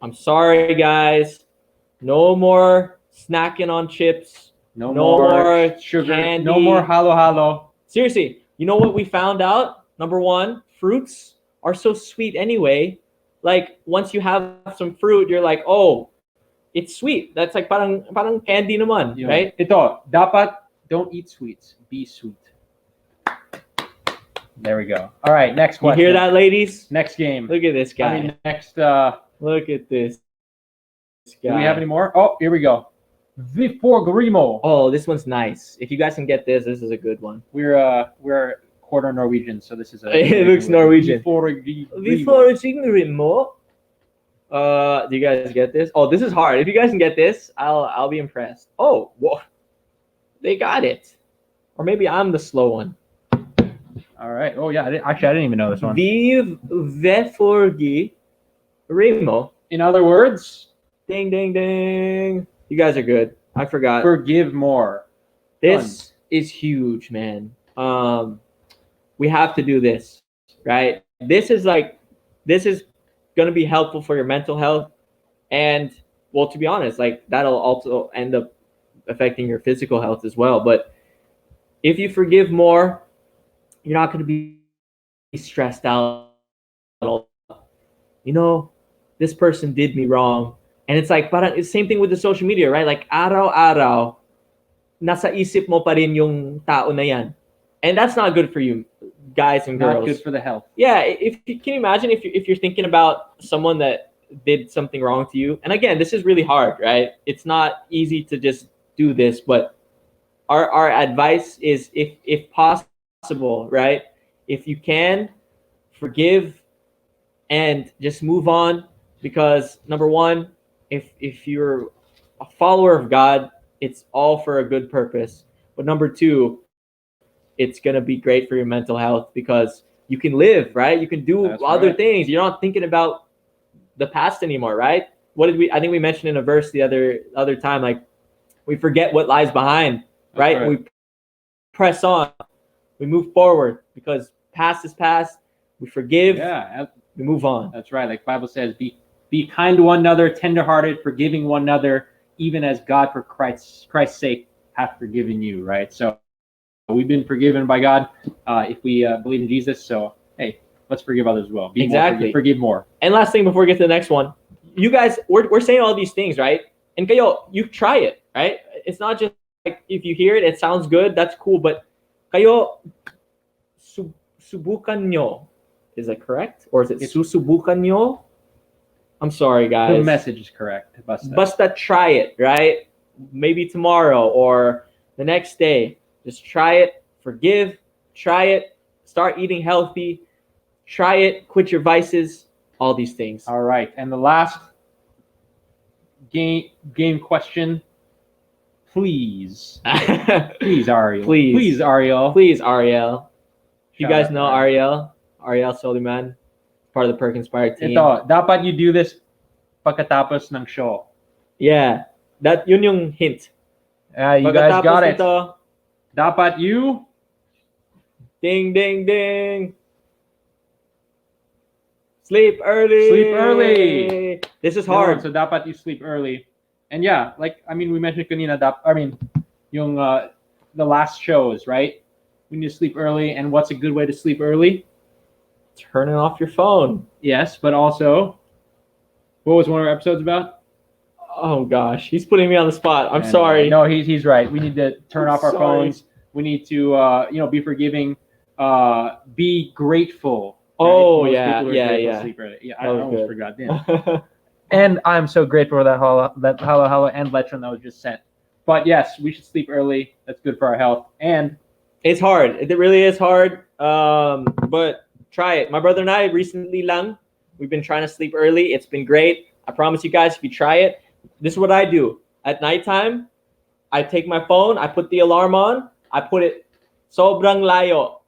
A: I'm sorry, guys. No more snacking on chips.
B: No
A: more
B: more sugar.
A: candy.
B: No more halo.
A: Seriously, you know what we found out? Number one, fruits are so sweet anyway. Like, once you have some fruit, you're like, oh, it's sweet. That's like parang candy naman,
B: Yun.
A: right?
B: Ito, dapat don't eat sweets. Be sweet. There we go. All right, next
A: You
B: question.
A: hear that, ladies?
B: Next game.
A: Look at this guy.
B: I mean, next.
A: Look at this guy.
B: Do we have any more? Oh, here we go. Viforgrimo.
A: Oh, this one's nice. If you guys can get this is a good one.
B: We're quarter Norwegian, so this is a.
A: It looks Norwegian.
B: Viforgrimo.
A: Do you guys get this? Oh, this is hard. If you guys can get this, I'll be impressed. Oh, whoa. They got it. Or maybe I'm the slow one.
B: All right. Oh yeah. I didn't even know this one.
A: Viforgi Remo.
B: In other words,
A: Ding ding ding. You guys are good. I forgot.
B: forgive more.
A: This is huge, man. We have to do this, right? This is gonna be helpful for your mental health, and well, to be honest, like that'll also end up affecting your physical health as well. But if you forgive more, you're not gonna be stressed out. This person did me wrong, and it's like, parang it's the same thing with the social media, right? Like araw-araw, nasa isip mo pa rin yung tao na yan. And that's not good for you, guys and girls.
B: Not good for the health.
A: Yeah, can you imagine if you're thinking about someone that did something wrong to you? And again, this is really hard, right? It's not easy to just do this, but our advice is if possible, right? If you can, forgive and just move on, because number one, if you're a follower of God, it's all for a good purpose. But number two, it's going to be great for your mental health because you can live, right? You can do
B: That's
A: other
B: right.
A: things. You're not thinking about the past anymore, right? What did we? I think we mentioned in a verse the other time, like we forget what lies behind, right?
B: right.
A: We press on, we move forward because past is past. We forgive,
B: Yeah,
A: we move on.
B: that's right. Like Bible says, be kind to one another, tenderhearted, forgiving one another, even as God for Christ's sake hath forgiven you. Right. So we've been forgiven by God if we believe in Jesus. So hey, let's forgive others as well. Be
A: Exactly.
B: more, forgive more.
A: And last thing before we get to the next one, you guys, we're saying all these things, right? And kayo, you try it, right? It's not just like if you hear it, it sounds good, that's cool, but kayo, subukan nyo. Is that correct? Or is it susubukan nyo? I'm sorry, guys.
B: The message is correct.
A: Basta try it, right? Maybe tomorrow or the next day. Just try it, forgive, try it, start eating healthy, try it, quit your vices, all these things.
B: All right. And the last game question. Please. Please, Ariel. Please, Ariel.
A: Please, Ariel. You
B: Shout
A: guys
B: out,
A: know Ariel Soliman, part of the Perkinspired team.
B: Ito, dapat you do this pagkatapos ng show.
A: Yeah, yun yung hint.
B: You guys got it.
A: Nito,
B: Dapat you
A: ding, ding, ding. Sleep early.
B: Sleep early.
A: This is hard.
B: So dapat you sleep early. And yeah, like I mean we mentioned kanina yung the last shows, right? We need to sleep early, and what's a good way to sleep early?
A: Turning off your phone.
B: Yes, but also what was one of our episodes about?
A: Oh gosh, he's putting me on the spot. I'm sorry.
B: No, he's right. We need to turn off our
A: sorry.
B: phones. We need to be forgiving, be grateful. Right?
A: Oh
B: Most
A: yeah,
B: people are
A: yeah,
B: grateful to
A: yeah.
B: sleep early. Yeah, I
A: That was
B: almost
A: good.
B: forgot. Damn. And I'm so grateful for that hello and Letron that was just sent. But yes, we should sleep early. That's good for our health. And
A: it's hard. It really is hard. But try it. My brother and I recently we've been trying to sleep early. It's been great. I promise you guys, if you try it, this is what I do. At nighttime, I take my phone, I put the alarm on, I put it sobrang layo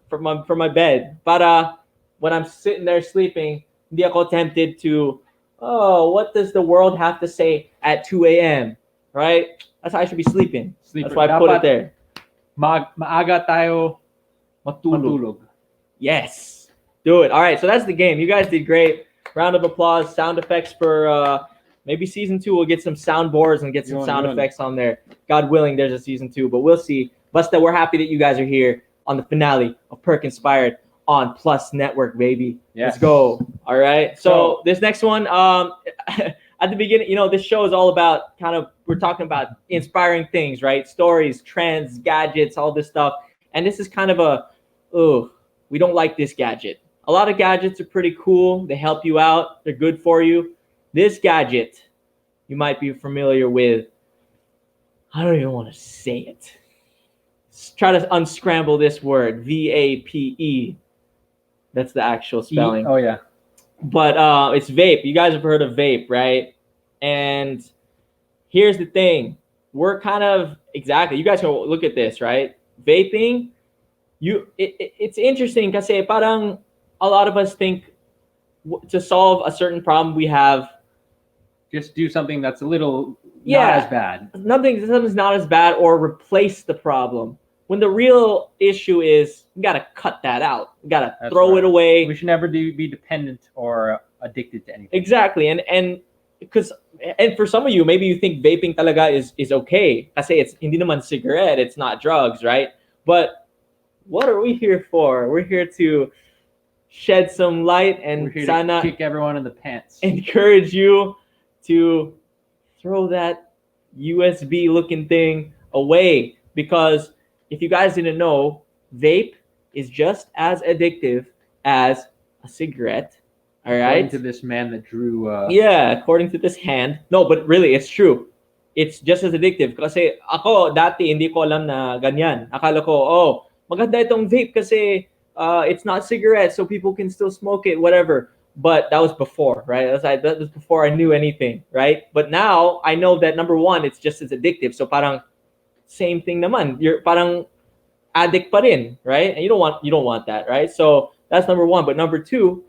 A: from my bed. Para when I'm sitting there sleeping, hindi ako tempted to, oh, what does the world have to say at 2 a.m., right? That's how I should be sleeping. That's why I put it there.
B: Maaga tayo matulog.
A: Yes. Do it. All right, so that's the game. You guys did great. Round of applause. Sound effects for maybe season 2. We'll get some soundboards and get some sound effects on there. God willing, there's a season 2, but we'll see. Basta, we're happy that you guys are here on the finale of Perkinspired on Plus Network, baby.
B: Yes.
A: Let's go. All right. So this next one, at the beginning, this show is all about we're talking about inspiring things, right? Stories, trends, gadgets, all this stuff. And this is kind of we don't like this gadget. A lot of gadgets are pretty cool. They help you out. They're good for you. This gadget you might be familiar with. I don't even want to say it. Let's try to unscramble this word. VAPE. That's the actual spelling.
B: Oh, yeah.
A: But it's vape. You guys have heard of vape, right? And here's the thing. We're kind of, exactly, you guys can look at this, right? Vaping, it's interesting kasi parang a lot of us think to solve a certain problem we have,
B: just do something that's a little not as bad.
A: Something's not as bad, or replace the problem. When the real issue is, we gotta cut that out. We gotta throw it away.
B: We should never be dependent or addicted to anything.
A: Exactly, and for some of you, maybe you think vaping talaga is okay. I say it's hindi naman cigarette, it's not drugs, right? But what are we here for? We're here to shed some light and
B: we're here
A: sana
B: to kick everyone in the pants.
A: Encourage you to throw that USB looking thing away, because if you guys didn't know, vape is just as addictive as a cigarette. All right.
B: According to this man that drew.
A: According to this hand. No, but really, it's true. It's just as addictive. Kasi ako, dati, hindi ko alam na ganyan. Akala ko, maganda itong vape kasi it's not cigarette, so people can still smoke it, whatever. But that was before, right? That was before I knew anything, right? But now I know that number one, it's just as addictive. So parang same thing naman. You're parang addict pa rin, right? And you don't want that, right? So that's number one. But number two,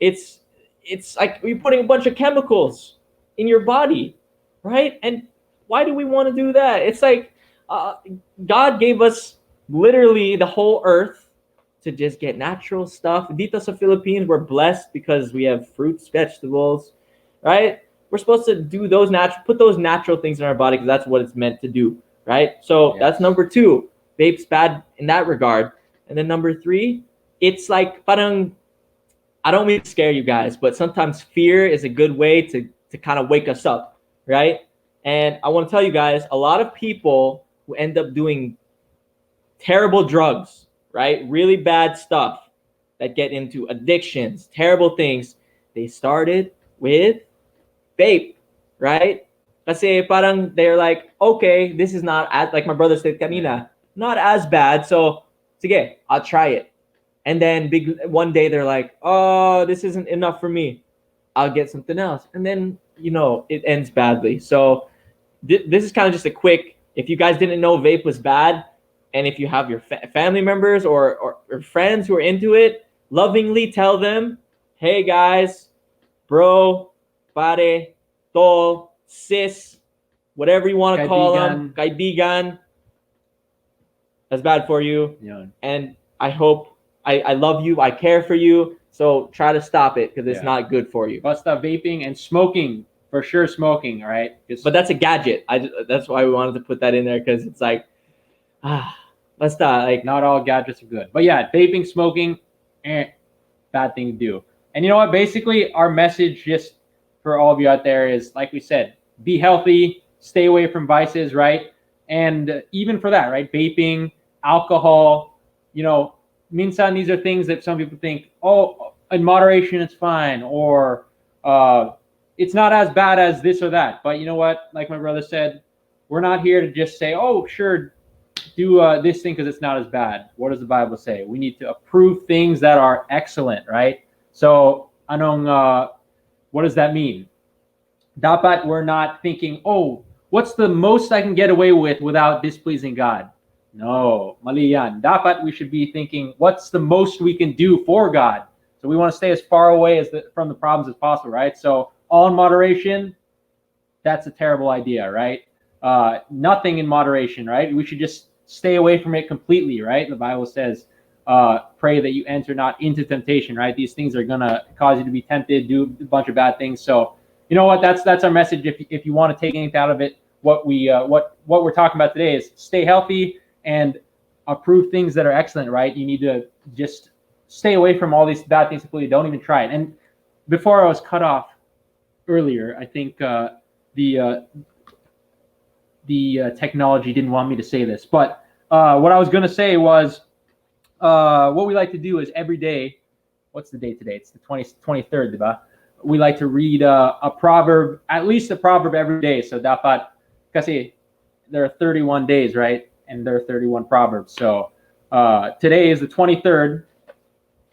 A: it's it's like you're putting a bunch of chemicals in your body, right? And why do we want to do that? It's like God gave us literally the whole earth to just get natural stuff. Dito sa Philippines, we're blessed because we have fruits, vegetables, right? We're supposed to do those put those natural things in our body because that's what it's meant to do, right? So that's number 2. Vape's bad in that regard. And then number 3, it's like parang, I don't mean to scare you guys, but sometimes fear is a good way to kind of wake us up, right? And I want to tell you guys, a lot of people who end up doing terrible drugs, right? Really bad stuff that get into addictions, terrible things, they started with vape, right? Kasi parang they're like, okay, this is not as, like my brother said kanina, not as bad. So, sige, I'll try it. And then one day they're like, oh, this isn't enough for me. I'll get something else. And then, it ends badly. So this is kind of just a quick, if you guys didn't know vape was bad, and if you have your family members or friends who are into it, lovingly tell them, hey guys, bro, pare, tol, sis, whatever you want to call them, kaibigan, that's bad for you.
B: Yeah.
A: And I hope, I love you, I care for you, so try to stop it because it's not good for you.
B: Basta vaping and smoking, for sure smoking, all right?
A: But that's a gadget. That's why we wanted to put that in there because it's like, basta, like,
B: not all gadgets are good. But yeah, vaping, smoking, bad thing to do. And you know what? Basically, our message just for all of you out there is, like we said, be healthy, stay away from vices, right? And even for that, right? Vaping, alcohol, minsan these are things that some people think, oh, in moderation it's fine, or it's not as bad as this or that. But you know what? Like my brother said, we're not here to just say, oh, sure, do this thing because it's not as bad. What does the Bible say? We need to approve things that are excellent, right? So, what does that mean? Dapat we're not thinking, oh, what's the most I can get away with without displeasing God? No, mali yan. Dapat we should be thinking, what's the most we can do for God? So we want to stay as far away from the problems as possible, right? So all in moderation, that's a terrible idea, right? Nothing in moderation, right? We should just stay away from it completely, right? The Bible says, pray that you enter not into temptation, right? These things are gonna cause you to be tempted, do a bunch of bad things. So you know what? That's our message. If you want to take anything out of it, what we're talking about today is stay healthy and approve things that are excellent, right? You need to just stay away from all these bad things completely. Don't even try it. And before I was cut off earlier, I think the technology didn't want me to say this, but what I was going to say was what we like to do is every day. What's the date today? It's the 23rd, diba? We like to read a proverb, at least a proverb every day. So dapat, kasi there are 31 days, right? And there are 31 proverbs. So today is the 23rd,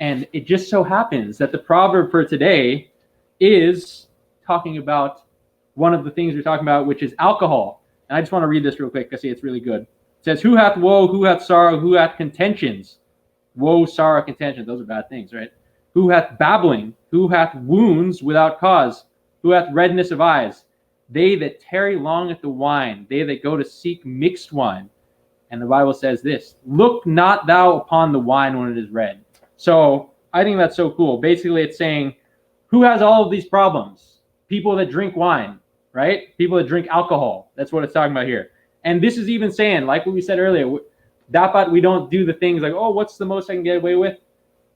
B: and it just so happens that the proverb for today is talking about one of the things we're talking about, which is alcohol. And I just want to read this real quick because it's really good. It says, who hath woe, who hath sorrow, who hath contentions? Woe, sorrow, contention. Those are bad things, right? Who hath babbling? Who hath wounds without cause? Who hath redness of eyes? They that tarry long at the wine, they that go to seek mixed wine. And the Bible says this, look not thou upon the wine when it is red. So I think that's so cool. Basically, it's saying, who has all of these problems? People that drink wine, right? People that drink alcohol. That's what it's talking about here. And this is even saying, like what we said earlier, dapat we don't do the things like, oh, what's the most I can get away with?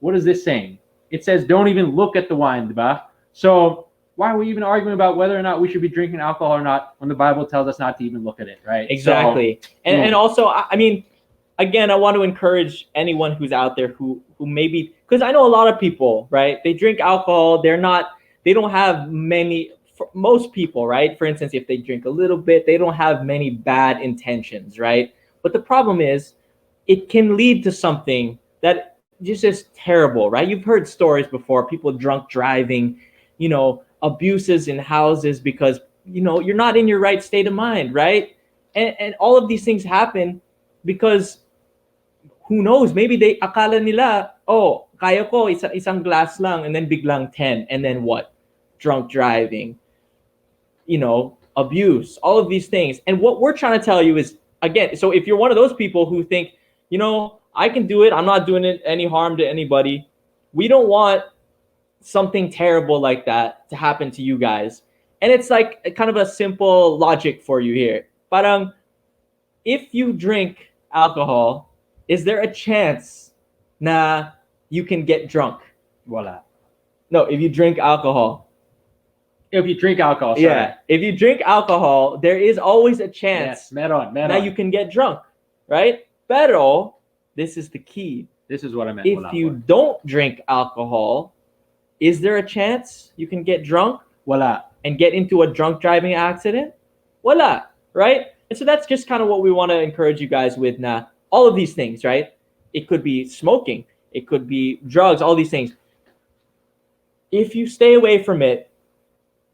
B: What is this saying? It says, don't even look at the wine, diba? So why are we even arguing about whether or not we should be drinking alcohol or not when the Bible tells us not to even look at it, right?
A: Exactly.
B: So,
A: and also, I mean, again, I want to encourage anyone who's out there who maybe, because I know a lot of people, right? They drink alcohol. They don't have many, for most people, right? For instance, if they drink a little bit, they don't have many bad intentions, right? But the problem is, it can lead to something that just is terrible, right? You've heard stories before, people drunk driving, abuses in houses because, you're not in your right state of mind, right? And all of these things happen because who knows, maybe they akala nila, oh, kaya ko isang glass lang and then biglang 10 and then what? Drunk driving, abuse, all of these things. And what we're trying to tell you is, again, so if you're one of those people who think, I can do it, I'm not doing it any harm to anybody, we don't want something terrible like that to happen to you guys. And it's like a kind of a simple logic for you here. Parang, if you drink alcohol, is there a chance na you can get drunk?
B: Voila.
A: No, if you drink alcohol.
B: If you drink alcohol, sorry.
A: Yeah, if you drink alcohol, there is always a chance
B: Yes, meron.
A: that you can get drunk, right? Pero, this is the key.
B: This is what I meant.
A: If you don't drink alcohol, is there a chance you can get drunk?
B: Voila.
A: And get into a drunk driving accident? Voila, right? And so that's just kind of what we want to encourage you guys with now. All of these things, right? It could be smoking, it could be drugs, all these things. If you stay away from it,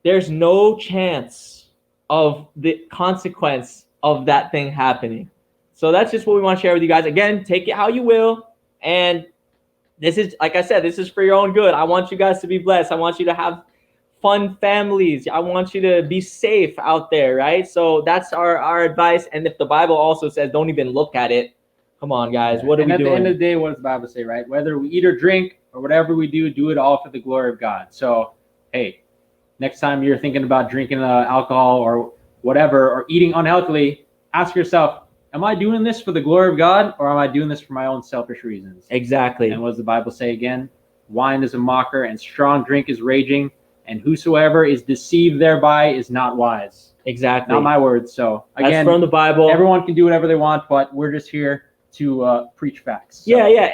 A: there's no chance of the consequence of that thing happening. So that's just what we want to share with you guys. Again, take it how you will. And this is, like I said, this is for your own good. I want you guys to be blessed. I want you to have fun families. I want you to be safe out there, right? So that's our advice. And if the Bible also says don't even look at it, come on, guys. What are we doing?
B: And at the end of the day, what does the Bible say, right? Whether we eat or drink or whatever we do it all for the glory of God. So, hey, next time you're thinking about drinking alcohol or whatever, or eating unhealthily, ask yourself, am I doing this for the glory of God, or am I doing this for my own selfish reasons?
A: Exactly.
B: And what does the Bible say again? Wine is a mocker, and strong drink is raging, and whosoever is deceived thereby is not wise.
A: Exactly.
B: Not my words. So, again,
A: that's from the Bible.
B: Everyone can do whatever they want, but we're just here to preach facts. So
A: yeah,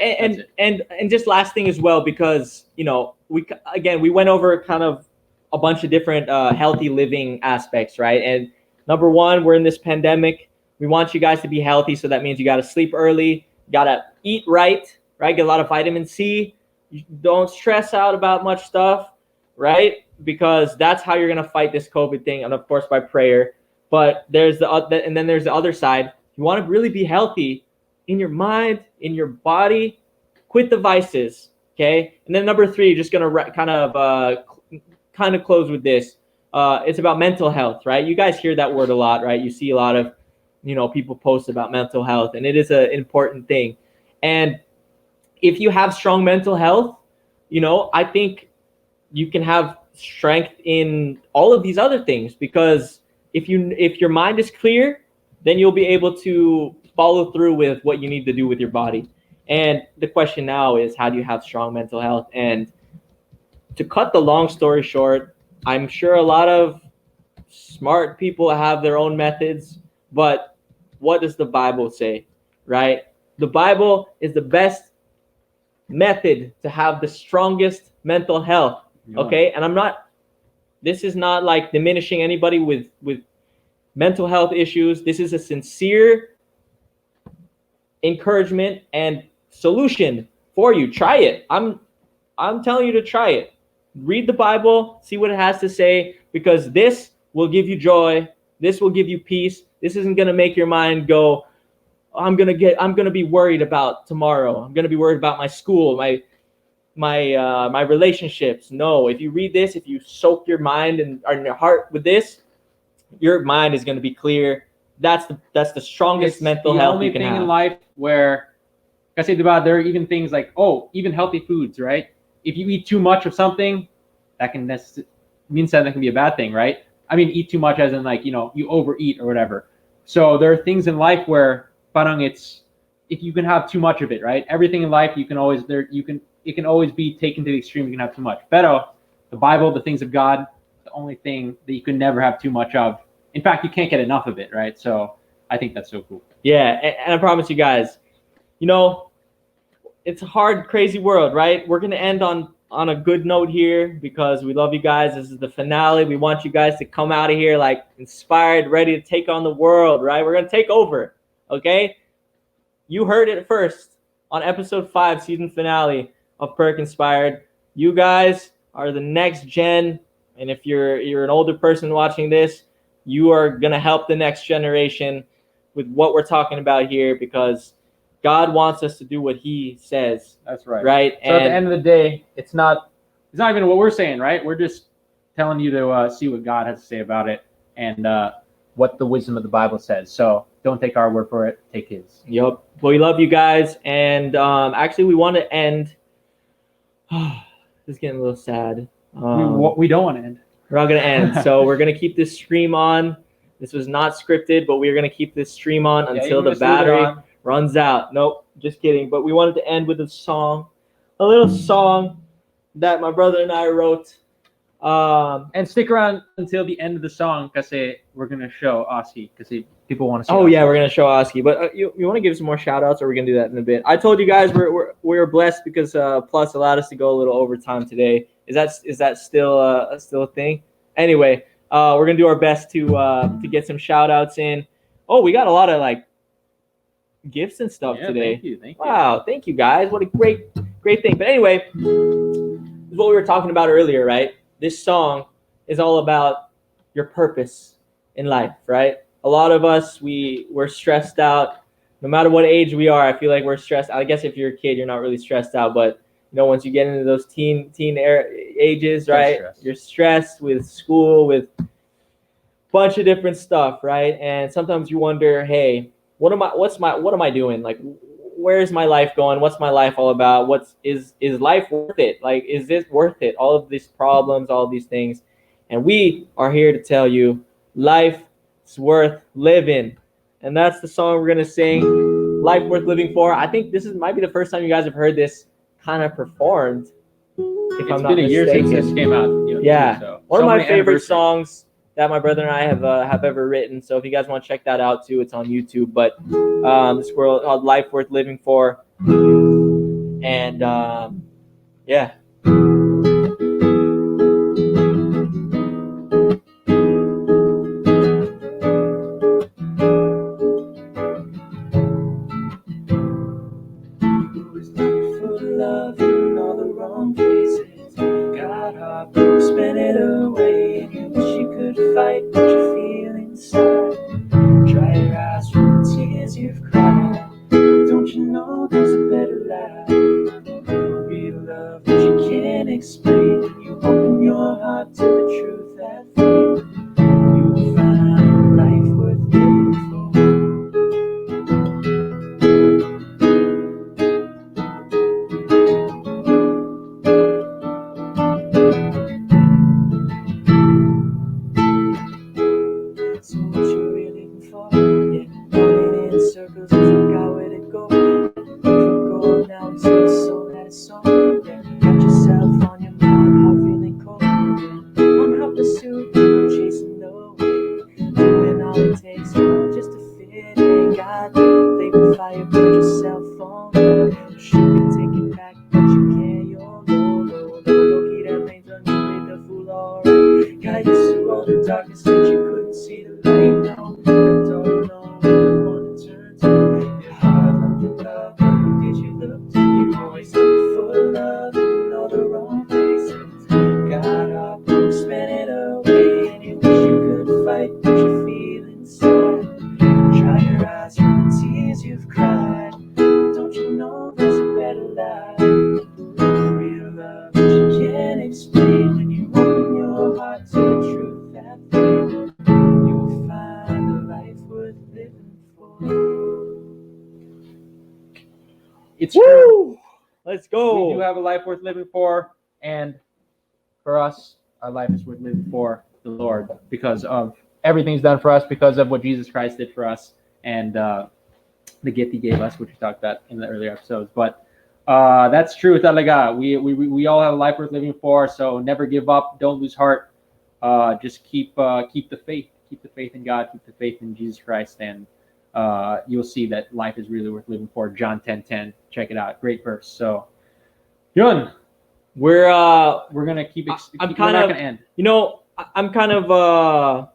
A: and just last thing as well, because we went over kind of a bunch of different healthy living aspects, right? And number one, we're in this pandemic. We want you guys to be healthy, so that means you got to sleep early, got to eat right? Get a lot of vitamin C. You don't stress out about much stuff, right? Because that's how you're gonna fight this COVID thing, and of course by prayer. But there's and then there's the other side. You want to really be healthy in your mind, in your body. Quit the vices, okay? And then number three, just gonna kind of close with this. It's about mental health, right? You guys hear that word a lot, right? You see a lot of people post about mental health, and it is an important thing. And if you have strong mental health, I think you can have strength in all of these other things, because if your mind is clear, then you'll be able to follow through with what you need to do with your body. And the question now is, how do you have strong mental health? And to cut the long story short, I'm sure a lot of smart people have their own methods, but what does the Bible say, right? The Bible is the best method to have the strongest mental health, okay? And this is not like diminishing anybody with mental health issues. This is a sincere encouragement and solution for you. Try it. I'm telling you to try it. Read the Bible, see what it has to say, because this will give you joy. This will give you peace. This isn't going to make your mind go, I'm going to be worried about tomorrow. I'm going to be worried about my school, my relationships. No, if you read this, if you soak your mind and your heart with this, your mind is going to be clear. That's the strongest mental health you can have.
B: The only thing in life where, I say about, there are even things like, even healthy foods, right? If you eat too much of something, that can means that can be a bad thing, right? I mean, eat too much as in you overeat or whatever. So there are things in life where parang if you can have too much of it, right? Everything in life it can always be taken to the extreme. You can have too much. Pero the Bible, the things of God, the only thing that you can never have too much of. In fact, you can't get enough of it, right? So I think that's so cool.
A: Yeah, and I promise you guys, it's a hard, crazy world, right? We're gonna end on a good note here because we love you guys. This is the finale. We want you guys to come out of here like inspired, ready to take on the world, right? We're gonna take over, okay? You heard it first on episode 5, season finale of Perkinspired. You guys are the next gen, and if you're an older person watching this, you are gonna help the next generation with what we're talking about here, because God wants us to do what He says.
B: That's right.
A: Right.
B: So at the end of the day, it's not even what we're saying, right? We're just telling you to see what God has to say about it and what the wisdom of the Bible says. So don't take our word for it; take His.
A: Yep. Well, we love you guys, and actually, we want to end. This is getting a little sad.
B: We don't want to end.
A: We're not gonna end, so we're gonna keep this stream on. This was not scripted, but we're gonna keep this stream on until the battery runs out. Nope, just kidding. But we wanted to end with a little song that my brother and I wrote.
B: And stick around until the end of the song because we're gonna show Oski because people want to see.
A: Oh yeah, we're gonna show Oski. But you want to give some more shout outs, or we're gonna do that in a bit? I told you guys we're blessed because Plus allowed us to go a little overtime today. Is that still a thing? Anyway, we're gonna do our best to get some shout outs in. Oh, we got a lot of like gifts and stuff today.
B: Thank you.
A: Wow, thank you guys. What a great thing. But anyway, this is what we were talking about earlier, right? This song is all about your purpose in life, right? A lot of us, we're stressed out. No matter what age we are, I feel like we're stressed. I guess if you're a kid, you're not really stressed out, but once you get into those teen ages, right? You're stressed with school, with a bunch of different stuff, right? And sometimes you wonder, hey, what am I doing? Like, where's my life going? What's my life all about? Is life worth it? Like, is this worth it? All of these problems, all of these things. And we are here to tell you life is worth living. And that's the song we're going to sing, Life Worth Living For. I think this might be the first time you guys have heard this kind of performed. If
B: It's been a year since this came out.
A: Yeah.
B: So
A: One of my favorite songs that my brother and I have ever written. So if you guys want to check that out too, it's on YouTube. But this world called Life Worth Living For. And yeah. Love in all the wrong places. Got up, spent it away, and you wish you could fight what you feel inside. Dry your eyes from the tears you've cried. Don't you know there's a better life? Real love that you can't explain. When you open your heart to the truth that you'll find life worth living for. So what you really living for? Yeah, running in circles, you forgot where to go. Gold, now it's your soul that is sold. Yeah, got yourself on your mind, heart feeling cold. Yeah, on hot pursuit, chasing the wind, doing all it takes, just to fit in. Got the flavor fire, put yourself on. You should be taking back, but you can't. You're low, key that lane's on you, played the fool alright. Got used to all the darkness that you couldn't see the light. Now don't know the one to turn to. Your heart loved your love, but who did you look to? You always look for love in all the wrong places. Got up, spent it away, and you wish you could fight what you feel inside. Dry your eyes from the tears you've cried. Don't you know there's a better life? Real love that you can't explain. When you open your heart to the truth that you'll find a life worth living for.
B: It's true.
A: Let's go.
B: We do have a life worth living for, and for us, our life is worth living for the Lord because of everything's done for us, because of what Jesus Christ did for us, and the gift He gave us, which we talked about in the earlier episodes. But that's true, talaga. We all have a life worth living for, so never give up. Don't lose heart. Just keep the faith. Keep the faith in God. Keep the faith in Jesus Christ, and you'll see that life is really worth living for. John 10:10. Check it out. Great verse. So, yun. We're gonna keep.
A: I'm
B: we're
A: kind
B: not
A: of
B: gonna end.
A: I'm kind of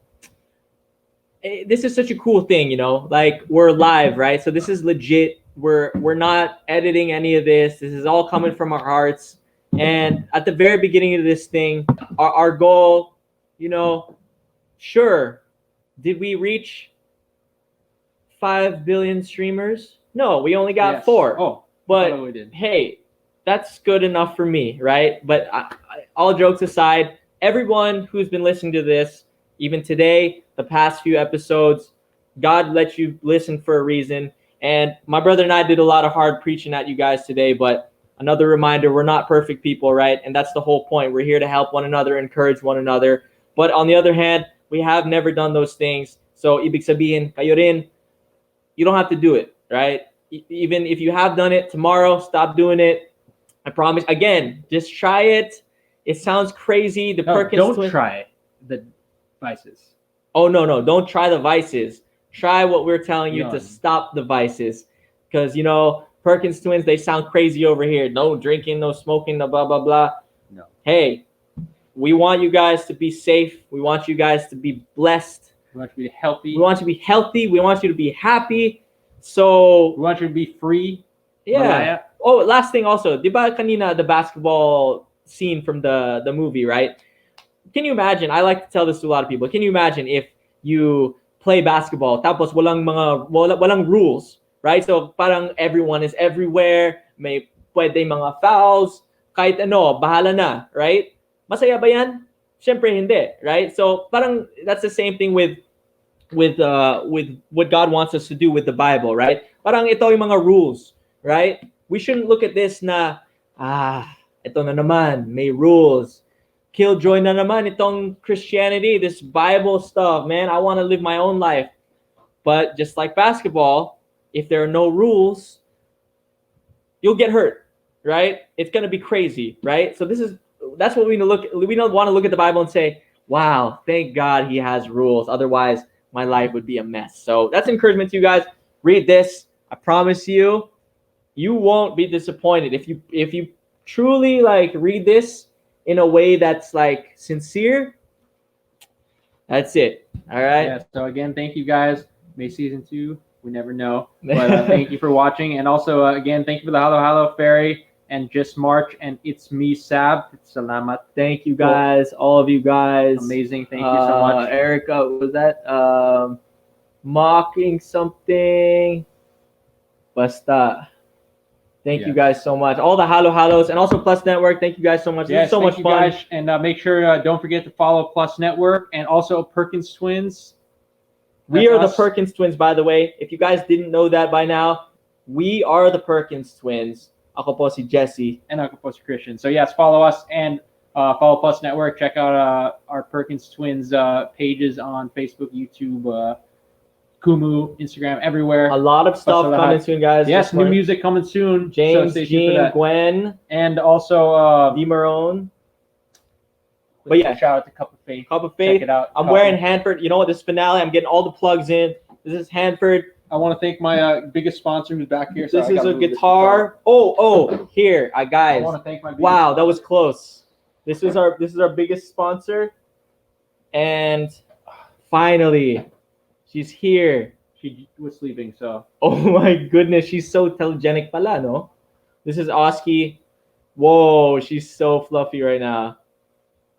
A: this is such a cool thing, like we're live, right? So this is legit. We're not editing any of this. This is all coming from our hearts. And at the very beginning of this thing, our goal, sure, did we reach 5 billion streamers? No, we only got
B: Yes.
A: 4.
B: Oh,
A: But
B: I thought we did.
A: hey, that's good enough for me, right? But all jokes aside, everyone who's been listening to this, even today, the past few episodes, God let you listen for a reason. And my brother and I did a lot of hard preaching at you guys today, but another reminder, we're not perfect people, right? And that's the whole point. We're here to help one another, encourage one another. But on the other hand, we have never done those things. So ibig sabihin, kayo rin, you don't have to do it, right? Even if you have done it tomorrow, stop doing it. I promise. Again, just try it. It sounds crazy. The
B: No,
A: Perkins
B: don't
A: twin-
B: try the vices.
A: Oh no, don't try the vices. Try what we're telling you to
B: Yun.
A: stop the vices. Because Perkins twins, they sound crazy over here. No drinking, no smoking, no blah blah blah.
B: No.
A: Hey, we want you guys to be safe. We want you guys to be blessed.
B: We want you to be healthy.
A: We want you to be healthy. We want you to be happy. So
B: We want you to be free.
A: yeah.
B: Malaya.
A: Oh, last thing also, di ba kanina the basketball scene from the movie, right? Can you imagine? I like to tell this to a lot of people. Can you imagine if you play basketball tapos walang rules, right? So parang everyone is everywhere, may pwede mga fouls, kahit ano, bahala na, right? Masaya ba yan? Syempre hindi, right? So parang that's the same thing with what God wants us to do with the Bible, right? Parang ito yung mga rules, right? We shouldn't look at this na, ito na naman, may rules. Killjoy na naman itong Christianity, this Bible stuff, man. I want to live my own life. But just like basketball, if there are no rules, you'll get hurt, right? It's going to be crazy, right? So that's what we need to look. We don't want to look at the Bible and say, wow, thank God he has rules. Otherwise, my life would be a mess. So that's encouragement to you guys. Read this. I promise you, you won't be disappointed if you truly read this in a way that's sincere. That's it. All right.
B: Yeah. So again, thank you guys. May season 2. We never know. But thank you for watching, and also again, thank you for the Halo Halo Fairy and Just March, and it's me, Sab. Salamat.
A: Thank you guys, all of you guys.
B: Amazing. Thank you so much.
A: Erica, was that mocking something? Basta. Thank you guys so much. All the Halo Halos and also Plus Network. Thank you guys so much.
B: Yes,
A: This is so
B: thank
A: much
B: you
A: fun.
B: guys. And make sure don't forget to follow Plus Network and also Perkins Twins.
A: We are the
B: us.
A: Perkins twins, by the way. If you guys didn't know that by now, we are the Perkins twins. Ako po si Jesse.
B: And Uncle Post Christian. So yes, follow us and follow Plus Network. Check out our Perkins Twins pages on Facebook, YouTube, Kumu, Instagram, everywhere.
A: A lot of stuff coming soon, guys.
B: Yes, new music coming soon. So
A: James,
B: stay tuned for
A: Jean,
B: that.
A: Gwen,
B: And also
A: D. Marone. But yeah,
B: shout out to Cup of Faith.
A: Cup of Faith.
B: Check it out.
A: I'm wearing Hanford. You know what? This finale, I'm getting all the plugs in. This is Hanford.
B: I want to thank my biggest sponsor who's back here. So
A: This
B: I
A: is
B: gotta
A: a
B: move this
A: guitar. Oh, here, guys.
B: I want to thank my biggest
A: Wow, that was close. This is our biggest sponsor, and finally, she's here.
B: She was sleeping, so.
A: Oh my goodness, she's so telegenic pala, no? This is Oski. Whoa, she's so fluffy right now.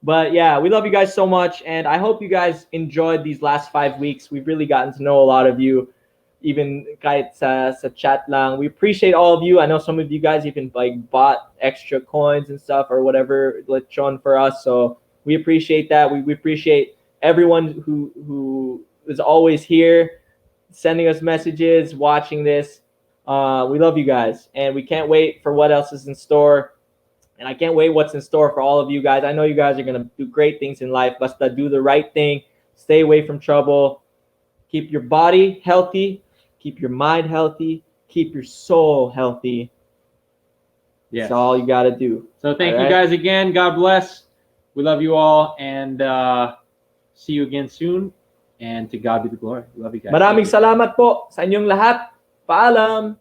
A: But yeah, we love you guys so much, and I hope you guys enjoyed these last 5 weeks. We've really gotten to know a lot of you, even kahit sa chat lang. We appreciate all of you. I know some of you guys even bought extra coins and stuff or whatever lechon for us. So we appreciate that. We appreciate everyone who is always here, sending us messages, watching this. We love you guys, and we can't wait for what else is in store. And I can't wait what's in store for all of you guys. I know you guys are going to do great things in life. Basta do the right thing. Stay away from trouble. Keep your body healthy. Keep your mind healthy. Keep your soul healthy.
B: Yes.
A: That's all you got to do.
B: So thank
A: All
B: you
A: right?
B: guys again. God bless. We love you all, and see you again soon. And to God be the glory. We love you guys.
A: Maraming salamat po sa inyong lahat. Paalam.